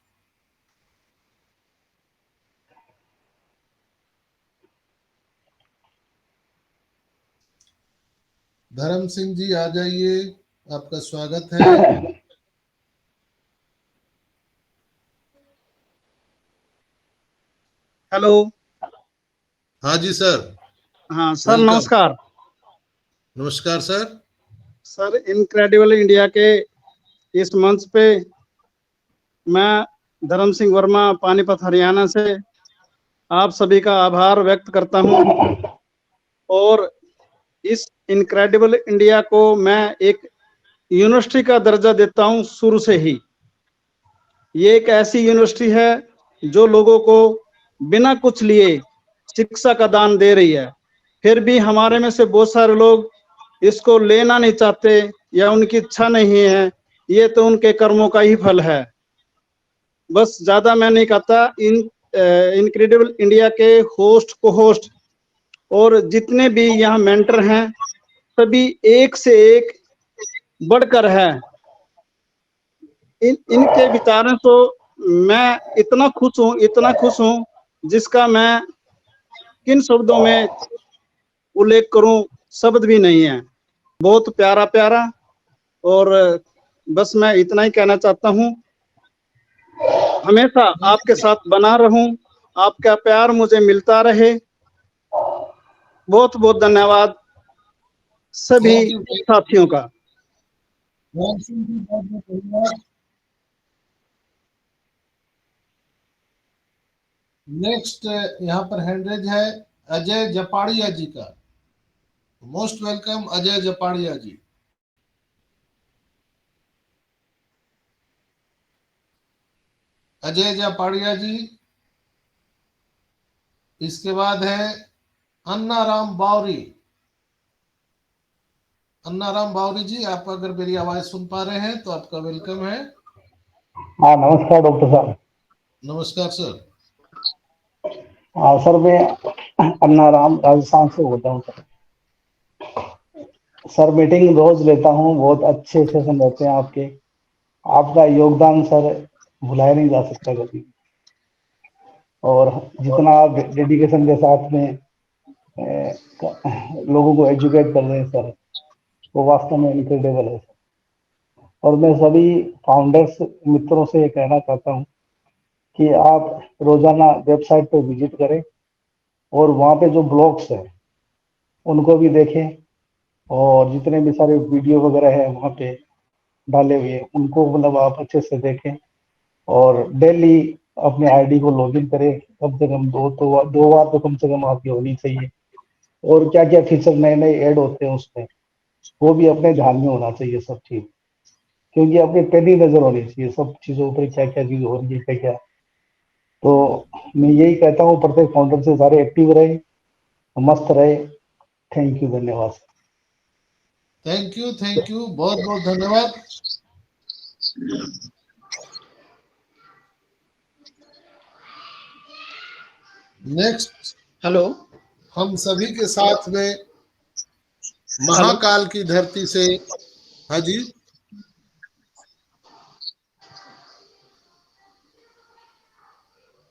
धर्म सिंह जी आ जाइए, आपका स्वागत है। हेलो। हाँ जी सर। हाँ सर, नमस्कार। नमस्कार सर। सर, इनक्रेडिबल इंडिया के इस मंच पे मैं धर्म सिंह वर्मा, पानीपत हरियाणा से आप सभी का आभार व्यक्त करता हूं। और इस इनक्रेडिबल इंडिया को मैं एक यूनिवर्सिटी का दर्जा देता हूं शुरू से ही। ये एक ऐसी यूनिवर्सिटी है जो लोगों को बिना कुछ लिए शिक्षा का दान दे रही है। फिर भी हमारे में से बहुत सारे लोग इसको लेना नहीं चाहते या उनकी इच्छा नहीं है। ये तो उनके कर्मों का ही फल है। बस ज्यादा मैं नहीं कहता। इन इनक्रेडिबल इंडिया के होस्ट को होस्ट और जितने भी यहाँ मेंटर हैं सभी एक से एक बढ़कर है। इनके विचारों तो मैं इतना खुश हूँ जिसका मैं किन शब्दों में उल्लेख करूं शब्द भी नहीं है। बहुत प्यारा प्यारा, और बस मैं इतना ही कहना चाहता हूं, हमेशा आपके साथ बना रहूं, आपका प्यार मुझे मिलता रहे। बहुत बहुत धन्यवाद सभी साथियों का। नेक्स्ट यहाँ पर हैंडरेज है अजय जपाड़िया जी का। मोस्ट वेलकम अजय जपाड़िया जी। अजय जपाड़िया जी। इसके बाद है अन्नाराम बावरी। अन्नाराम बावरी जी, आप अगर मेरी आवाज सुन पा रहे हैं तो आपका वेलकम है। हाँ नमस्कार डॉक्टर साहब। नमस्कार सर। हाँ सर, मैं अन्नाराम राजस्थान से बोलता हूँ सर। सर मीटिंग रोज लेता हूँ, बहुत अच्छे सेशन रहते हैं आपके। आपका योगदान सर भुलाया नहीं जा सकता कभी, और जितना आप डेडिकेशन के साथ में लोगों को एजुकेट कर रहे हैं सर, वो वास्तव में इनक्रेडिबल है सर। और मैं सभी फाउंडर्स मित्रों से ये कहना चाहता हूँ कि आप रोजाना वेबसाइट पे विजिट करें और वहाँ पे जो ब्लॉग्स हैं उनको भी देखें, और जितने भी सारे वीडियो वगैरह है वहाँ पे डाले हुए उनको मतलब आप अच्छे से देखें, और डेली अपने आईडी को लॉगिन करें। कम से कम दो बार तो कम से कम आपकी होनी चाहिए। और क्या क्या फीचर नए नए ऐड होते हैं उसमें, वो भी अपने ध्यान में होना चाहिए सब चीज, क्योंकि अपनी पहली नजर होनी चाहिए सब चीजों पर, क्या क्या चीज हो रही है क्या। तो मैं यही कहता हूँ प्रत्येक फाउंडर से सारे एक्टिव रहे, मस्त रहे। थैंक यू, धन्यवाद। थैंक यू, बहुत बहुत धन्यवाद। नेक्स्ट हेलो, हम सभी के साथ में महाकाल की धरती से, हाँ जी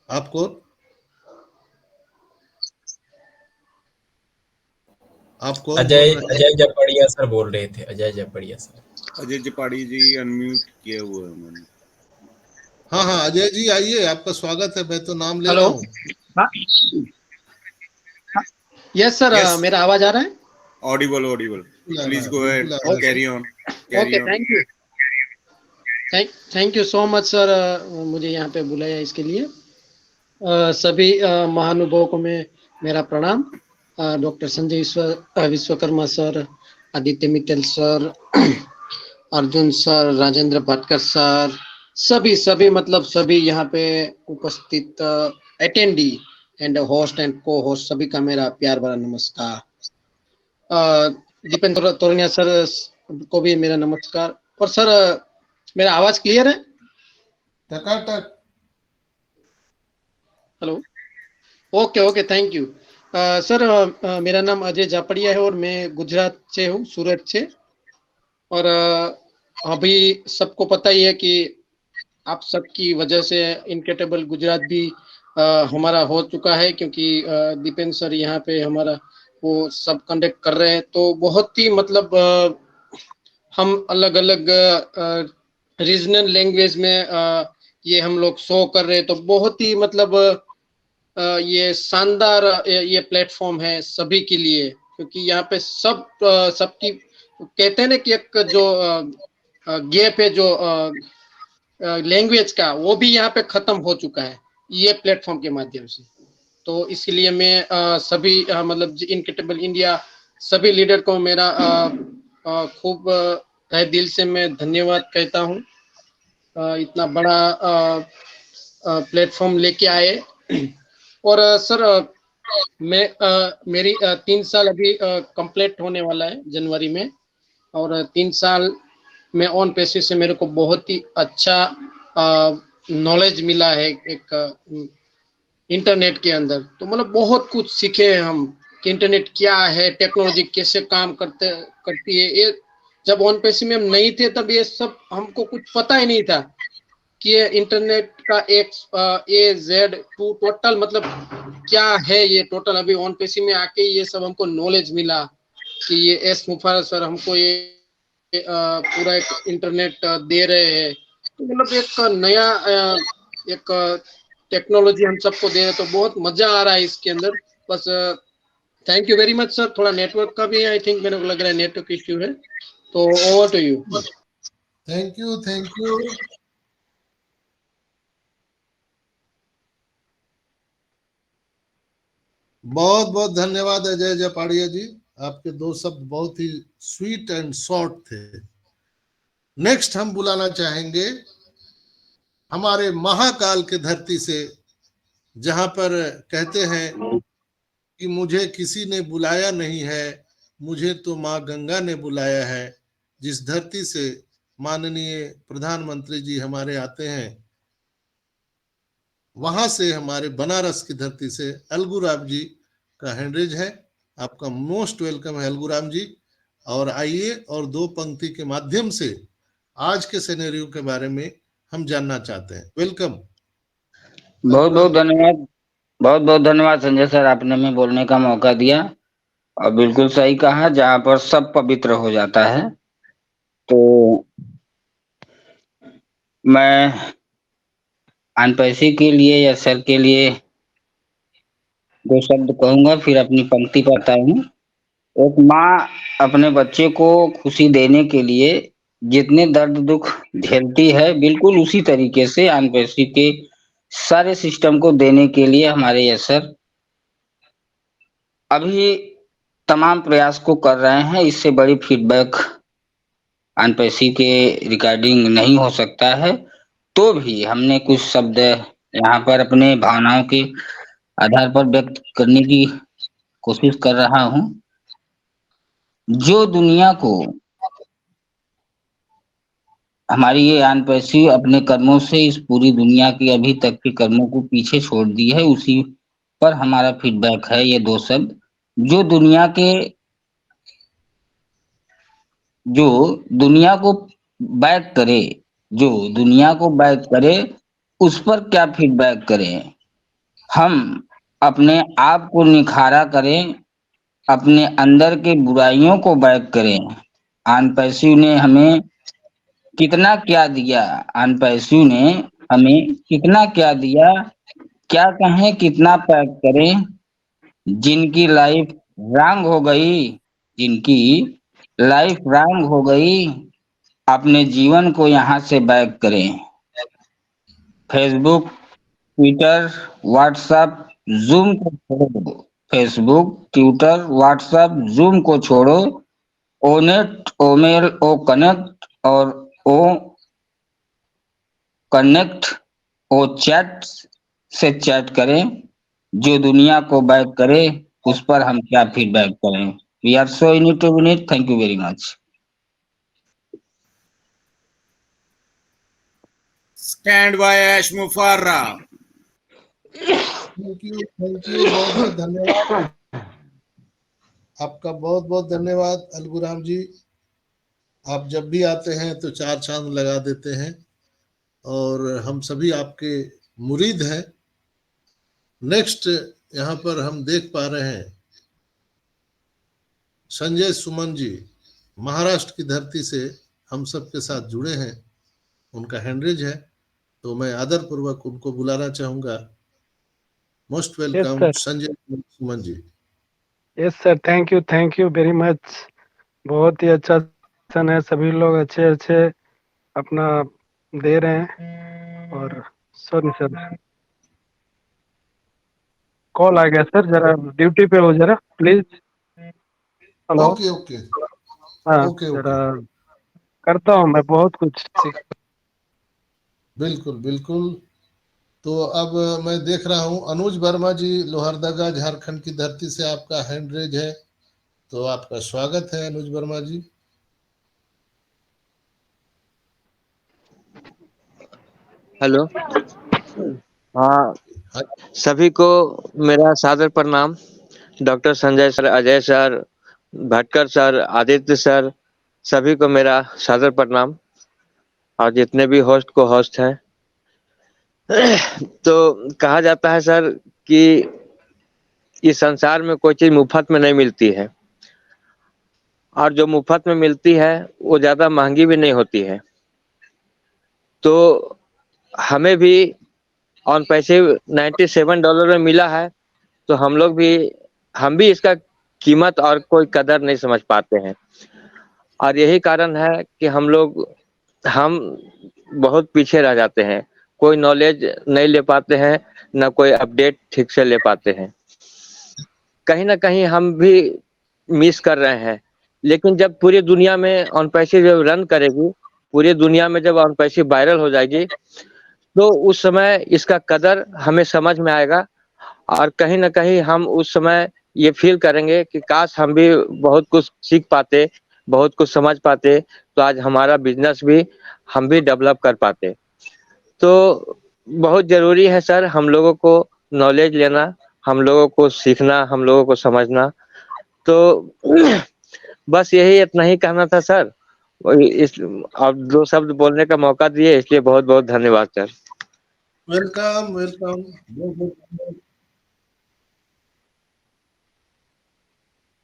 आपको अजय जपड़िया सर बोल रहे थे। अजय जपड़िया सर। अजय जपाड़ी जी अनम्यूट किया हुआ है उन्होंने। हाँ अजय जी आइए, आपका स्वागत है। मैं तो नाम ले रहा हूँ। यस सर, मेरा आवाज आ रहा है? Audible. Please go ahead, carry on. Okay, thank you so much sir, मुझे यहाँ पे बुलाया इसके लिए। सभी महानुभावों को मेरा प्रणाम। Doctor Sanjay Vishwakarma sir, Aditya Mittal sir, Arjun sir, Rajendra Bhatkar sir, सभी मतलब सभी यहाँ पे उपस्थित अटेंडी एंड होस्ट एंड को होस्ट सभी का मेरा प्यार भरा नमस्कार। दीपेंद्र तोरनिया सर को भी मेरा नमस्कार। और सर मेरा आवाज क्लियर है? टकाटक। Hello, okay, thank you sir. मेरा नाम अजय जापड़िया है और मैं गुजरात से हूँ, सूरत से। और अभी सबको पता ही है कि आप सबकी वजह से इनक्रेडिबल गुजरात भी हमारा हो चुका है, क्योंकि दीपेंद्र सर यहाँ पे हमारा वो सब कंडक्ट कर रहे हैं। तो बहुत ही मतलब हम अलग अलग रीजनल लैंग्वेज में ये हम लोग शो कर रहे हैं। तो बहुत ही मतलब ये शानदार ये प्लेटफॉर्म है सभी के लिए, क्योंकि यहाँ पे सबकी कहते हैं ना कि एक जो गैप है जो लैंग्वेज का, वो भी यहाँ पे खत्म हो चुका है ये प्लेटफॉर्म के माध्यम से। तो इसलिए मैं सभी मतलब इनक्रेडिबल इंडिया सभी लीडर को मेरा खूब तहे दिल से मैं धन्यवाद कहता हूँ, इतना बड़ा प्लेटफॉर्म लेके आए। और सर मैं मेरी 3 साल अभी कंप्लीट होने वाला है जनवरी में, और 3 साल में ऑन बेसिस से मेरे को बहुत ही अच्छा नॉलेज मिला है। एक इंटरनेट के अंदर। तो मतलब बहुत कुछ सीखे हैं हम कि इंटरनेट क्या है, टेक्नोलॉजी कैसे काम करती है। ये जब ऑन पेसी में हम नहीं थे तब ये सब हमको कुछ पता ही नहीं था कि ये इंटरनेट का A Z टोटल मतलब क्या है ये टोटल। अभी ऑन पेसी में आके ये सब हमको नॉलेज मिला कि ये एस मुफारा सर हमको ये पूरा एक इंटरनेट दे रहे हैं। तो मतलब एक नया एक टेक्नोलॉजी हम सबको दे रहे हैं, तो बहुत मजा आ रहा है इसके अंदर। बस thank you very much sir. थोड़ा नेटवर्क का भी आई थिंक मेरे को लग रहा है नेटवर्क इश्यू है, तो over to you. Thank you, thank you. बहुत बहुत धन्यवाद अजय जपाड़िया जी, आपके दो शब्द बहुत ही स्वीट एंड शॉर्ट थे। नेक्स्ट हम बुलाना चाहेंगे हमारे महाकाल के धरती से, जहां पर कहते हैं कि मुझे किसी ने बुलाया नहीं है, मुझे तो माँ गंगा ने बुलाया है। जिस धरती से माननीय प्रधानमंत्री जी हमारे आते हैं, वहां से हमारे बनारस की धरती से अलगूराम जी का हैंडरेज है। आपका मोस्ट वेलकम है अलगूराम जी। और आइए और दो पंक्ति के माध्यम से आज के सिनेरियो के बारे में हम जानना चाहते हैं। वेलकम। बहुत बहुत धन्यवाद, बहुत बहुत धन्यवाद संजय सर, आपने हमें बोलने का मौका दिया। और बिल्कुल सही कहा, जहाँ पर सब पवित्र हो जाता है। तो मैं अनपैसी के लिए या सर के लिए दो शब्द कहूंगा, फिर अपनी पंक्ति पढ़ता हूँ। एक माँ अपने बच्चे को खुशी देने के लिए जितने दर्द दुख झेलती है, बिल्कुल उसी तरीके से अनपैसी के सारे सिस्टम को देने के लिए हमारे यश सर अभी तमाम प्रयास को कर रहे हैं। इससे बड़ी फीडबैक अनपैसी के रिकॉर्डिंग नहीं हो सकता है। तो भी हमने कुछ शब्द यहाँ पर अपने भावनाओं के आधार पर व्यक्त करने की कोशिश कर रहा हूँ। जो दुनिया को हमारी ये अनपैसी अपने कर्मों से इस पूरी दुनिया की अभी तक के कर्मों को पीछे छोड़ दी है, उसी पर हमारा फीडबैक है ये दो शब्द। जो दुनिया को बैक करे, जो दुनिया को बैक करे, उस पर क्या फीडबैक करें। हम अपने आप को निखारा करें, अपने अंदर के बुराइयों को बैक करें। अनपैसी ने हमें कितना क्या दिया, अनपैसी ने हमें कितना क्या दिया, क्या कहें कितना पैक करें। जिनकी लाइफ रंग हो गई, जिनकी लाइफ रंग हो गई, अपने जीवन को यहाँ से बैक करें। फेसबुक, ट्विटर, व्हाट्सएप, जूम को छोड़ो। फेसबुक, ट्विटर, व्हाट्सएप, जूम को छोड़ो। ओनेट, ओमेल, ओ कनेक्ट और ओ कनेक्ट, ओ चैट से चैट करें। जो दुनिया को बैक करे, उस पर हम क्या फीडबैक करें। We are so in to win it. Thank you very much. Stand by एश मुफारा। थैंक यू, बहुत बहुत धन्यवाद आपका, बहुत बहुत धन्यवाद अलगूराम जी। आप जब भी आते हैं तो चार चांद लगा देते हैं और हम सभी आपके मुरीद हैं। नेक्स्ट यहाँ पर हम देख पा रहे हैं संजय सुमन जी, महाराष्ट्र की धरती से हम सब के साथ जुड़े हैं। उनका हैंडरेज है, तो मैं आदर पूर्वक उनको बुलाना चाहूंगा। Most welcome Sanjay Suman ji. Yes sir, thank you very much. बहुत ही अच्छा सेशन है, सभी लोग अच्छे अच्छे अपना दे रहे हैं। और सॉरी सर, कॉल आ गया सर, जरा ड्यूटी पे हो, जरा प्लीज। हेलो। ओके ओके हाँ ओके जरा करता हूँ, मैं बहुत कुछ सीख। बिल्कुल बिल्कुल। तो अब मैं देख रहा हूँ अनुज वर्मा जी, लोहरदगा झारखंड की धरती से आपका हैंडरेज है, तो आपका स्वागत है अनुज वर्मा जी। हेलो। हाँ सभी को मेरा सादर प्रणाम। Doctor Sanjay sir, Ajay sir, Bhatkar sir, Aditya sir, सभी को मेरा सादर प्रणाम, और जितने भी होस्ट को होस्ट हैं। तो कहा जाता है सर कि इस संसार में कोई चीज मुफ्त में नहीं मिलती है, और जो मुफ्त में मिलती है वो ज्यादा महंगी भी नहीं होती है। तो हमें भी ऑन पैसे $97 में मिला है, तो हम भी इसका कीमत और कोई कदर नहीं समझ पाते हैं, और यही कारण है कि हम बहुत पीछे रह जाते हैं। कोई नॉलेज नहीं ले पाते हैं, ना कोई अपडेट ठीक से ले पाते हैं। कहीं ना कहीं हम भी मिस कर रहे हैं। लेकिन जब पूरी दुनिया में ऑन पैसे जब रन करेगी, पूरी दुनिया में जब ऑन पैसे वायरल हो जाएगी, तो उस समय इसका कदर हमें समझ में आएगा, और कहीं ना कहीं हम उस समय ये फील करेंगे कि काश हम भी बहुत कुछ सीख पाते, बहुत कुछ समझ पाते, तो आज हमारा बिजनेस भी हम भी डेवलप कर पाते। तो बहुत जरूरी है सर हम लोगों को नॉलेज लेना, हम लोगों को सीखना, हम लोगों को समझना। तो बस यही इतना ही कहना था सर। इस आप 2 शब्द बोलने का मौका दिए, इसलिए बहुत बहुत धन्यवाद सर। Welcome welcome.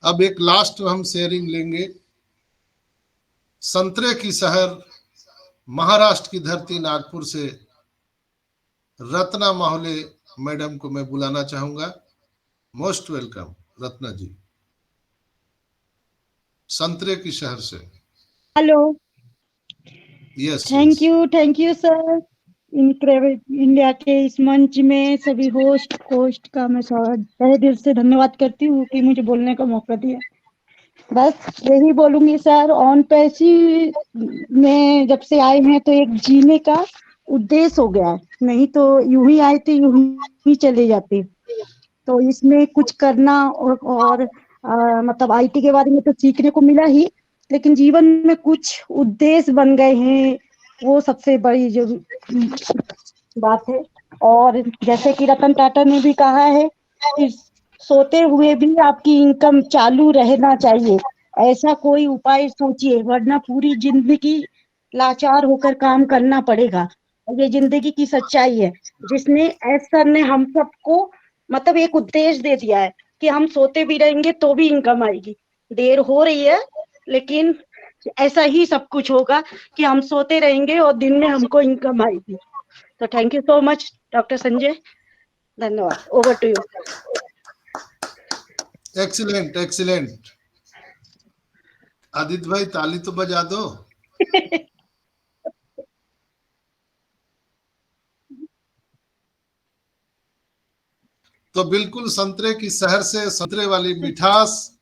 अब एक लास्ट हम शेयरिंग लेंगे। संतरे की शहर महाराष्ट्र की धरती नागपुर से रत्ना माहुले मैडम को मैं बुलाना चाहूंगा। मोस्ट वेलकम रत्ना जी, संतरे की शहर से। Hello, yes, thank you sir. Incredible India के इस मंच में सभी होस्ट का मैं तहे दिल से धन्यवाद करती हूँ कि मुझे बोलने का मौका दिया। बस यही बोलूंगी सर, ऑन पैसी में जब से आए हैं तो एक जीने का उद्देश्य हो गया है, नहीं तो यूं ही आए थे यूं ही चले जाते। तो इसमें कुछ करना और मतलब आईटी के बारे में तो सीखने को मिला ही, लेकिन जीवन में कुछ उद्देश्य बन गए हैं, वो सबसे बड़ी जो बात है। और जैसे कि रतन टाटा ने भी कहा है कि सोते हुए भी आपकी इनकम चालू रहना चाहिए, ऐसा कोई उपाय सोचिए, वरना पूरी जिंदगी लाचार होकर काम करना पड़ेगा। ये जिंदगी की सच्चाई है, जिसने एस सर ने हम सबको मतलब एक उद्देश्य दे दिया है कि हम सोते भी रहेंगे तो भी इनकम आएगी। देर हो रही है, लेकिन ऐसा ही सब कुछ होगा कि हम सोते रहेंगे और दिन में हमको इनकम आएगी। तो thank you so much doctor Sanjay, धन्यवाद। Over to you. Excellent excellent. Aditya भाई ताली तो बजा दो। तो बिल्कुल संतरे की शहर से संतरे वाली मिठास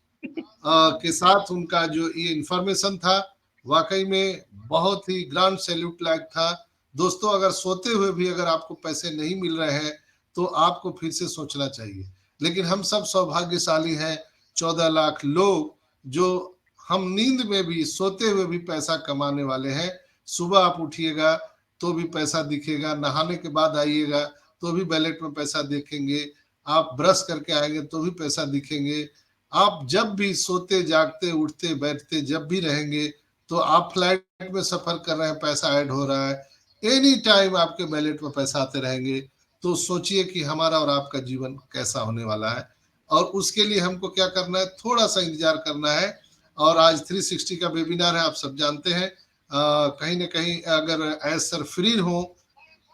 के साथ उनका जो ये इंफॉर्मेशन था, वाकई में बहुत ही ग्रांड सैल्यूट लायक था। दोस्तों, अगर सोते हुए भी अगर आपको पैसे नहीं मिल रहे हैं तो आपको फिर से सोचना चाहिए। लेकिन हम सब सौभाग्यशाली हैं, 14 लाख लोग जो हम नींद में भी सोते हुए भी पैसा कमाने वाले हैं। सुबह आप उठिएगा तो भी पैसा दिखेगा, नहाने के बाद आइएगा तो भी वैलेट में पैसा देखेंगे, आप ब्रश करके आएंगे तो भी पैसा दिखेंगे। आप जब भी सोते जागते उठते बैठते जब भी रहेंगे तो आप फ्लाइट में सफर कर रहे हैं, पैसा ऐड हो रहा है, एनी टाइम आपके वैलेट में पैसा आते रहेंगे। तो सोचिए कि हमारा और आपका जीवन कैसा होने वाला है, और उसके लिए हमको क्या करना है, थोड़ा सा इंतजार करना है। और आज 360 का वेबिनार है, आप सब जानते हैं। कहीं ना कहीं अगर एज सर फ्री हो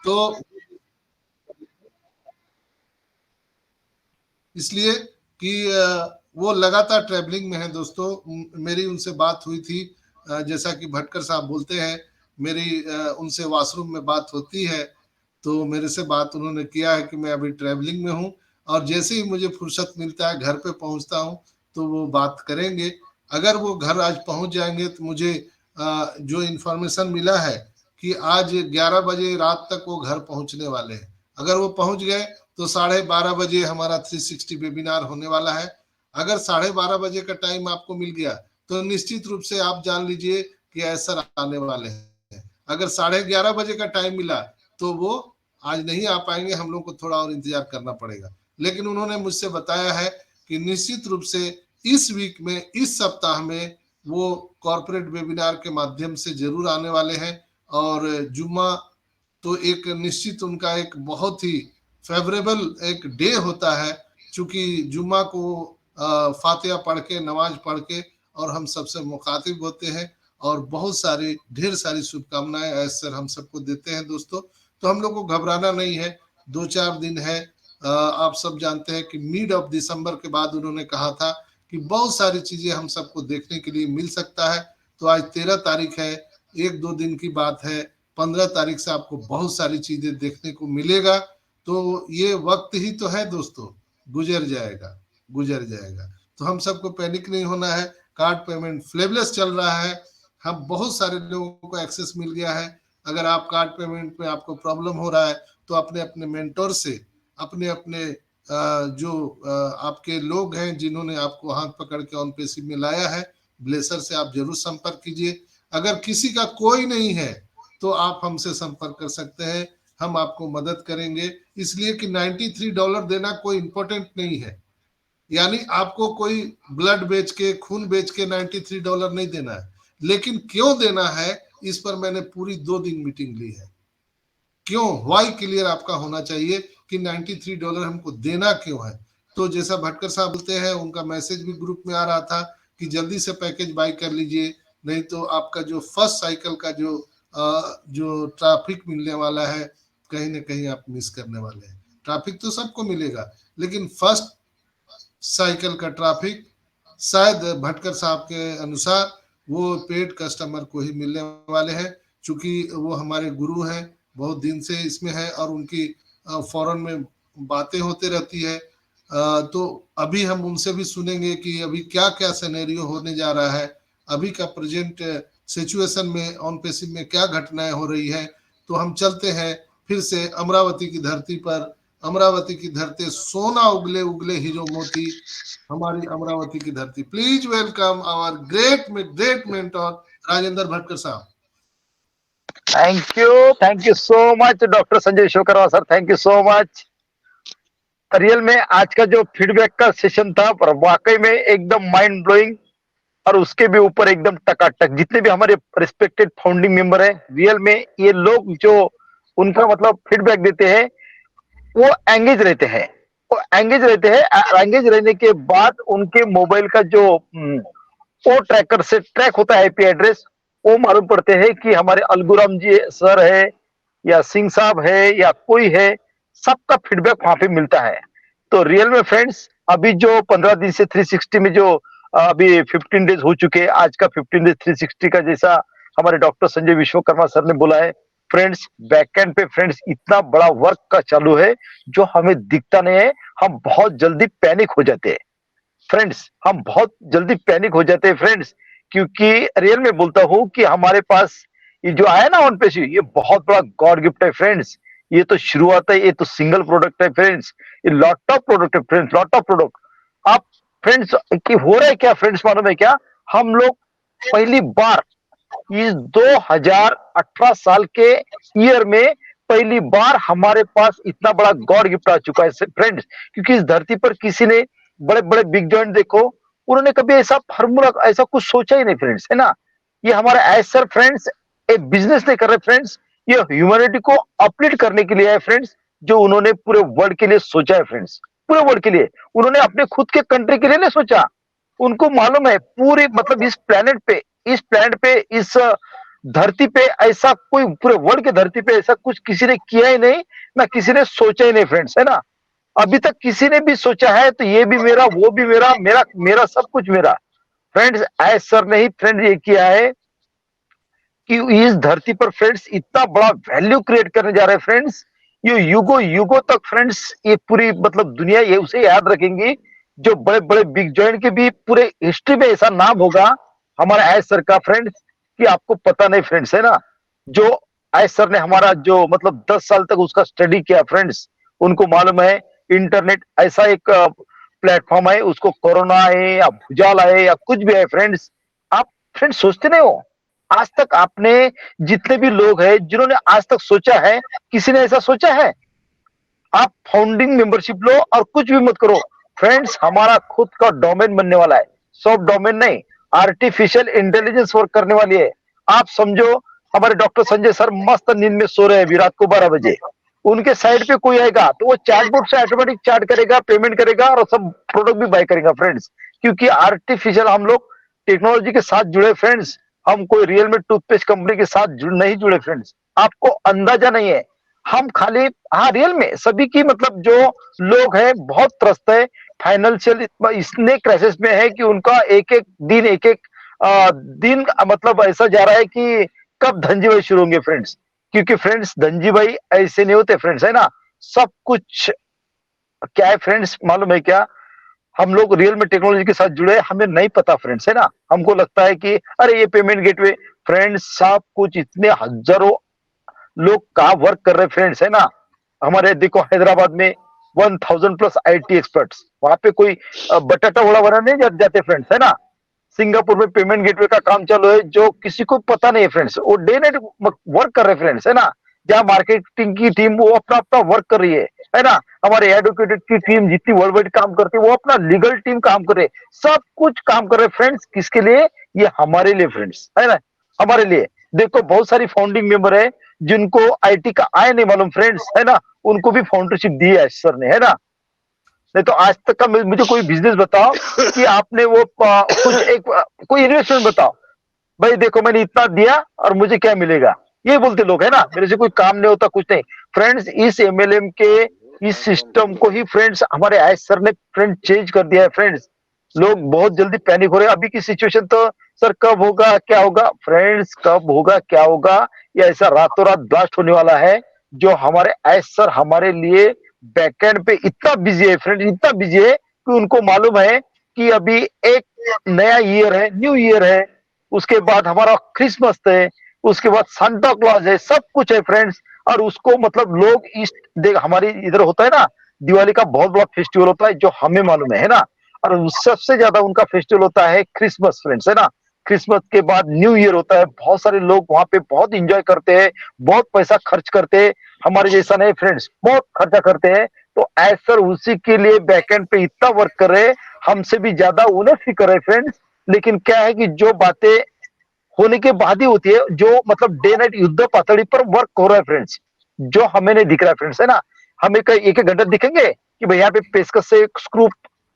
तो इसलिए कि वो लगातार ट्रैवलिंग में है। दोस्तों, मेरी उनसे बात हुई थी, जैसा कि भटकर साहब बोलते हैं, मेरी उनसे वॉशरूम में बात होती है, तो मेरे से बात उन्होंने किया है कि मैं अभी ट्रैवलिंग में हूँ, और जैसे ही मुझे फुर्सत मिलता है घर पे पहुँचता हूँ तो वो बात करेंगे। अगर वो घर आज पहुँच जाएंगे तो मुझे जो इन्फॉर्मेशन मिला है कि आज 11 बजे रात तक वो घर पहुँचने वाले हैं। अगर वो पहुँच गए तो 12:30 बजे हमारा 360 वेबिनार होने वाला है। अगर 12:30 बजे का टाइम आपको मिल गया तो निश्चित रूप से आप जान लीजिए कि ऐसा आने वाले हैं। अगर 11:30 बजे का टाइम मिला तो वो आज नहीं आ पाएंगे, हम लोग को थोड़ा और इंतजार करना पड़ेगा। लेकिन उन्होंने मुझसे बताया है कि निश्चित रूप से इस वीक में, इस सप्ताह में वो कॉर्पोरेट वेबिनार के माध्यम से जरूर आने वाले हैं। और जुम्मा तो एक निश्चित उनका एक बहुत ही फेवरेबल एक डे होता है, चूंकि जुम्मा को फातिहा पढ़ के, नमाज पढ़ के और हम सबसे मुखातिब होते हैं और बहुत सारी ढेर सारी शुभकामनाएं ऐसे हम सबको देते हैं दोस्तों। तो हम लोग को घबराना नहीं है, 2-4 दिन है। आप सब जानते हैं कि मिड ऑफ दिसंबर के बाद उन्होंने कहा था कि बहुत सारी चीजें हम सबको देखने के लिए मिल सकता है। तो आज 13 तारीख है, 1-2 दिन की बात है, 15 तारीख से आपको बहुत सारी चीजें देखने को मिलेगा। तो ये वक्त ही तो है दोस्तों, गुजर जाएगा, गुजर जाएगा। तो हम सबको पैनिक नहीं होना है। कार्ड पेमेंट फ्लेवलेस चल रहा है, हम बहुत सारे लोगों को एक्सेस मिल गया है। अगर आप कार्ड पेमेंट में आपको प्रॉब्लम हो रहा है तो अपने अपने मेंटोर से, अपने अपने जो आपके लोग हैं जिन्होंने आपको हाथ पकड़ के ऑन पेसी में लाया है, ब्लेसर से आप जरूर संपर्क कीजिए। अगर किसी का कोई नहीं है तो आप हमसे संपर्क कर सकते हैं, हम आपको मदद करेंगे। इसलिए कि $93 देना कोई इंपॉर्टेंट नहीं है, यानी आपको कोई ब्लड बेच के, खून बेच के $93 नहीं देना है। लेकिन क्यों देना है, इस पर मैंने पूरी 2 दिन मीटिंग ली है। क्यों, वाई क्लियर आपका होना चाहिए कि $93 हमको देना क्यों है। तो जैसा भटकर साहब बोलते हैं, उनका मैसेज भी ग्रुप में आ रहा था कि जल्दी से पैकेज बाय कर लीजिए, नहीं तो आपका जो फर्स्ट साइकिल का जो ट्रैफिक मिलने वाला है, कहीं ना कहीं आप मिस करने वाले हैं। ट्रैफिक तो सबको मिलेगा, लेकिन फर्स्ट साइकिल का ट्रैफिक शायद भटकर साहब के अनुसार वो पेड कस्टमर को ही मिलने वाले हैं, चूंकि वो हमारे गुरु हैं, बहुत दिन से इसमें है और उनकी फॉरेन में बातें होते रहती है। तो अभी हम उनसे भी सुनेंगे कि अभी क्या क्या सिनेरियो होने जा रहा है, अभी का प्रेजेंट सिचुएशन में ऑन पेसी में क्या घटनाएं हो रही है। तो हम चलते हैं फिर से अमरावती की धरती पर, अमरावती की धरती सोना उगले उगले हीरो मोती, हमारी अमरावती की धरती। Please welcome our great mentor Rajendra Bhatkar साहब। Thank you so much doctor Sanjay Vishwakarma sir, thank you so much. Real में आज का जो फीडबैक का सेशन था, पर वाकई में एकदम माइंड ब्लोइंग, और उसके भी ऊपर एकदम टकाटक। जितने भी हमारे रिस्पेक्टेड फाउंडिंग मेंबर है, रियल में ये लोग जो उनका मतलब फीडबैक देते हैं वो एंगेज रहते हैं, एंगेज रहने के बाद उनके मोबाइल का जो ओ ट्रैकर से ट्रैक होता है आईपी एड्रेस, वो मालूम पड़ते हैं कि हमारे अलगुराम जी सर है या सिंह साहब है या कोई है, सबका फीडबैक वहां पे मिलता है। तो रियल में फ्रेंड्स, अभी जो 15 दिन से 360 में जो अभी 15 डेज हो चुके हैं, आज का 15 डेज 360 का जैसा हमारे डॉक्टर संजय विश्वकर्मा सर ने बोला है फ्रेंड्स, बैकएंड पे फ्रेंड्स इतना बड़ा वर्क का चालू है जो हमें दिखता नहीं है। हम बहुत जल्दी पैनिक हो जाते हैं फ्रेंड्स, हम बहुत जल्दी पैनिक हो जाते हैं फ्रेंड्स, क्योंकि रियल में बोलता हूं कि हमारे पास ये जो आया ना ऑन पेशी, ये बहुत बड़ा गॉड गिफ्ट है फ्रेंड्स। ये तो शुरुआत है, ये तो सिंगल प्रोडक्ट है फ्रेंड्स, ये लॉट ऑफ प्रोडक्ट है फ्रेंड्स, लॉट ऑफ प्रोडक्ट। आप फ्रेंड्स की हो रहा है क्या फ्रेंड्स, मालूम है क्या, हम लोग पहली बार इस 2018 साल के ईयर में पहली बार हमारे पास इतना बड़ा गॉड गिफ्ट आ चुका है फ्रेंड्स, क्योंकि इस धरती पर किसी ने, बड़े बड़े बिग जॉइंट देखो, उन्होंने कभी ऐसा फार्मूला, ऐसा कुछ सोचा ही नहीं फ्रेंड्स, है ना। ये हमारा ऐसा फ्रेंड्स एक बिजनेस नहीं कर रहे फ्रेंड्स, ये ह्यूमैनिटी को अपलिफ्ट करने के लिए है फ्रेंड्स, जो उन्होंने पूरे वर्ल्ड के लिए सोचा है फ्रेंड्स, पूरे वर्ल्ड के लिए। उन्होंने अपने खुद के कंट्री के लिए नहीं सोचा, उनको मालूम है पूरी मतलब इस प्लेनेट पे, इस धरती पे ऐसा कोई, पूरे वर्ल्ड के धरती पे ऐसा कुछ किसी ने किया ही नहीं, ना किसी ने सोचा ही नहीं फ्रेंड्स, है ना। अभी तक किसी ने भी सोचा है तो ये भी मेरा, वो भी मेरा, मेरा सब कुछ मेरा फ्रेंड्स। ऐ सर ने ही फ्रेंड्स ये किया है कि इस धरती पर फ्रेंड्स इतना बड़ा वैल्यू क्रिएट करने जा रहे हैं फ्रेंड्स, ये युगों तक फ्रेंड्स, ये पूरी मतलब दुनिया ये उसे याद रखेंगी, जो बड़े बड़े बिग जॉइंट के भी पूरे हिस्ट्री में ऐसा नाम होगा हमारा ऐ सर का फ्रेंड्स, कि आपको पता नहीं फ्रेंड्स, है ना। जो ऐ सर ने हमारा जो मतलब 10 साल तक उसका स्टडी किया फ्रेंड्स, उनको मालूम है इंटरनेट ऐसा एक प्लेटफॉर्म है, उसको कोरोना है या भूचाल है या कुछ भी है फ्रेंड्स, आप फ्रेंड्स सोचते नहीं हो आज तक आपने जितने भी लोग हैं जिन्होंने आज तक सोचा है, किसी ने ऐसा सोचा है? आप फाउंडिंग मेंबरशिप लो और कुछ भी मत करो फ्रेंड्स। हमारा खुद का डोमेन बनने वाला है, सॉफ्ट डोमेन नहीं, आर्टिफिशियल इंटेलिजेंस वर्क करने वाली है। आप समझो हमारे डॉक्टर संजय सर मस्त नींद में सो रहे हैं अभी रात को 12 बजे, उनके साइड पे कोई आएगा तो वो चैटबॉट से ऑटोमेटिक चैट करेगा, पेमेंट करेगा और सब प्रोडक्ट भी बाय करेगा फ्रेंड्स। क्योंकि आर्टिफिशियल हम लोग टेक्नोलॉजी के साथ जुड़े फ्रेंड्स, हम कोई रियल में टूथपेस्ट कंपनी के साथ नहीं जुड़े फ्रेंड्स। आपको अंदाजा नहीं है, हम खाली हाँ रियल में सभी की मतलब जो लोग हैं बहुत त्रस्त है, फाइनेंशियल इतने क्राइसिस में है कि उनका एक एक दिन मतलब ऐसा जा रहा है कि कब धनजी भाई शुरू होंगे फ्रेंड्स। क्योंकि फ्रेंड्स धनजी भाई ऐसे नहीं होते फ्रेंड्स, है ना। सब कुछ क्या है फ्रेंड्स मालूम है क्या, हम लोग रियल में टेक्नोलॉजी के साथ जुड़े, हमें नहीं पता फ्रेंड्स, है ना। हमको लगता है कि अरे ये पेमेंट गेटवे, फ्रेंड्स सब कुछ इतने हजारों लोग का वर्क कर रहे फ्रेंड्स, है ना। हमारे देखो हैदराबाद में 1000 प्लस IT एक्सपर्ट्स, वहां पे कोई बटाटा वड़ा बना नहीं जाते फ्रेंड्स, है ना। सिंगापुर में पेमेंट गेटवे का काम चालू है जो किसी को पता नहीं है फ्रेंड्स, वो डे नाइट वर्क कर रहे फ्रेंड्स, है ना। जहाँ मार्केटिंग की टीम वो अपना अपना वर्क कर रही है ना। हमारे एडवोकेट की टीम जितनी वर्ल्ड वाइड काम करती है वो अपना लीगल टीम काम कर रहे, सब कुछ काम कर रहे फ्रेंड्स। किसके लिए? ये हमारे लिए फ्रेंड्स, है ना, हमारे लिए। देखो बहुत सारी फाउंडिंग मेंबर है जिनको IT का आय नहीं मालूम फ्रेंड्स, है ना, उनको भी फाउंडरशिप दी है सर ने, है ना। नहीं तो आज तक का मुझे कोई बिजनेस बताओ कि आपने वो कुछ एक कोई इन्वेस्टमेंट बताओ भाई, देखो मैंने इतना दिया और मुझे क्या मिलेगा, ये बोलते लोग, है ना। मेरे से कोई काम नहीं होता, कुछ नहीं फ्रेंड्स। इस MLM के इस सिस्टम को ही फ्रेंड्स हमारे आय सर ने फ्रेंड चेंज कर दिया है फ्रेंड्स। लोग बहुत जल्दी पैनिक हो रहे हैं। अभी की सिचुएशन तो सर कब होगा क्या होगा फ्रेंड्स, कब होगा क्या होगा, ये ऐसा रातों रात ब्लास्ट होने वाला है। जो हमारे आय सर हमारे लिए बैकएंड पे इतना बिजी है फ्रेंड्स, इतना बिजी है कि उनको मालूम है कि अभी एक नया ईयर है, न्यू ईयर है, उसके बाद हमारा क्रिसमस है, उसके बाद सांता क्लॉज है, सब कुछ है फ्रेंड्स। और उसको मतलब लोग इस देख हमारी इधर होता है ना, दिवाली का बहुत बड़ा फेस्टिवल होता है जो हमें मालूम है ना। और सबसे ज्यादा उनका फेस्टिवल होता है क्रिसमस फ्रेंड्स, है ना। क्रिसमस के बाद न्यू ईयर होता है, बहुत सारे लोग वहां पे बहुत इंजॉय करते हैं, बहुत पैसा खर्च करते हैं। हमारे जैसा नहीं फ्रेंड्स, बहुत खर्चा करते हैं। तो ऐसा उसी के लिए बैकएंड पे इतना वर्क कर रहे हैं, हमसे भी ज्यादा उन्हें फिक्र है फ्रेंड्स। लेकिन क्या है कि जो बातें होने के बाद ही होती है, जो मतलब डे नाइट युद्ध पातड़ी पर वर्क हो रहा है फ्रेंड्स, जो हमें नहीं दिख रहा है फ्रेंड्स, है ना। हमें कई एक घंटा दिखेंगे कि भाई यहाँ पे पेचकस से स्क्रू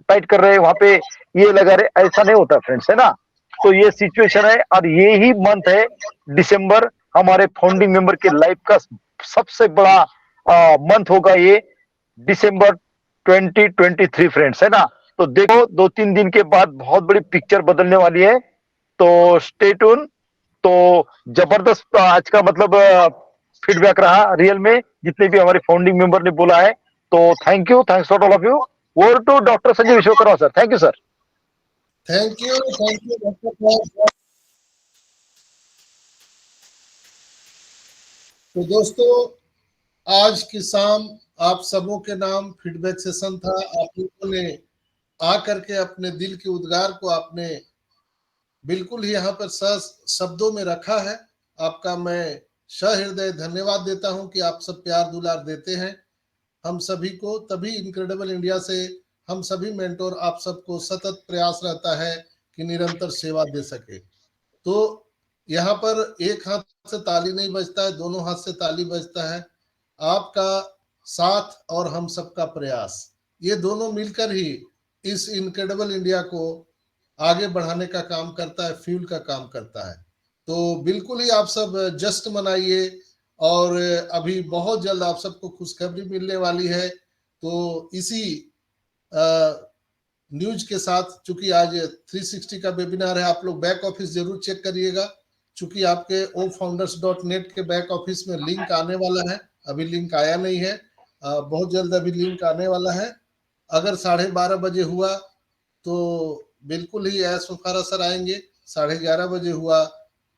टाइट कर रहे हैं, वहां पे ये लगा रहे, ऐसा नहीं होता फ्रेंड्स, है ना। तो ये सिचुएशन है और ये ही मंथ है दिसंबर, हमारे फाउंडिंग मेंबर के लाइफ का सबसे बड़ा मंथ होगा ये दिसंबर 2023 फ्रेंड्स, है ना। तो देखो 2-3 दिन के बाद बहुत बड़ी पिक्चर बदलने वाली है, तो स्टे ट्यून। तो जबरदस्त आज का मतलब फीडबैक रहा रियल में, जितने भी हमारे फाउंडिंग मेंबर ने बोला है। तो thank you, thanks for all of you. Over to doctor Sanjay Vishwakarma sir. Thank you sir. Thank you doctor. तो दोस्तों आज की शाम आप सबों के नाम फीडबैक सेशन था। आप लोगों ने आकर के अपने दिल के उद्गार को आपने बिल्कुल ही यहाँ पर शब्दों में रखा है। आपका मैं सहृदय धन्यवाद देता हूं कि आप सब प्यार दुलार देते हैं हम सभी को। तभी इनक्रेडिबल इंडिया से हम सभी मेंटोर आप सबको सतत प्रयास रहता है कि निरंतर सेवा दे सके। तो यहाँ पर एक हाथ से ताली नहीं बजता है, दोनों हाथ से ताली बजता है। आपका साथ और हम सबका प्रयास, ये दोनों मिलकर ही इस इनक्रेडिबल इंडिया को आगे बढ़ाने का काम करता है, फ्यूल का काम करता है। तो बिल्कुल ही आप सब जश्न मनाइए और अभी बहुत जल्द आप सबको खुशखबरी मिलने वाली है। तो इसी न्यूज के साथ, चूंकि आज 360 का वेबिनार है, आप लोग बैक ऑफिस जरूर चेक करिएगा, चूंकि आपके ofounders.net के बैक ऑफिस में लिंक आने वाला है। अभी लिंक आया नहीं है, बहुत जल्द अभी लिंक आने वाला है। अगर 12:30 बजे हुआ तो बिल्कुल ही ऐश मुखारा सर आएंगे, 11:30 बजे हुआ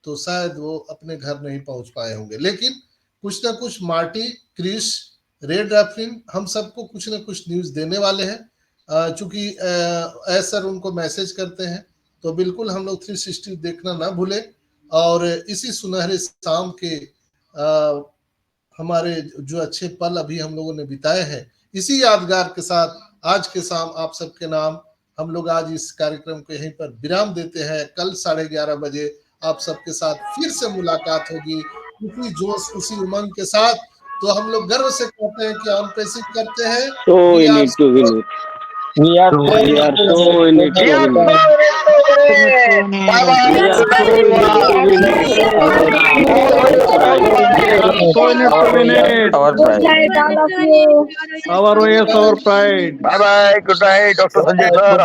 तो शायद वो अपने घर नहीं पहुंच पाए होंगे। लेकिन कुछ ना कुछ मार्टी, क्रिस, रेड रैफलिन हम सबको कुछ ना कुछ न्यूज देने वाले हैं। चूंकि सर उनको मैसेज करते हैं, तो बिल्कुल हम लोग 360 देखना ना भूले। और इसी सुनहरे शाम के हमारे जो अच्छे पल अभी हम लोगों ने बिताए हैं, इसी यादगार के साथ आज के शाम आप सबके नाम हम लोग आज इस कार्यक्रम को यहीं पर विराम देते हैं। कल 11:30 बजे आप सबके साथ फिर से मुलाकात होगी उसी जोश उसी उमंग के साथ। तो हम लोग गर्व से कहते हैं कि हम पेशी करते हैं We are so in it to win it. Our way is our pride. Bye bye. Good night, Dr. Sanjay sir.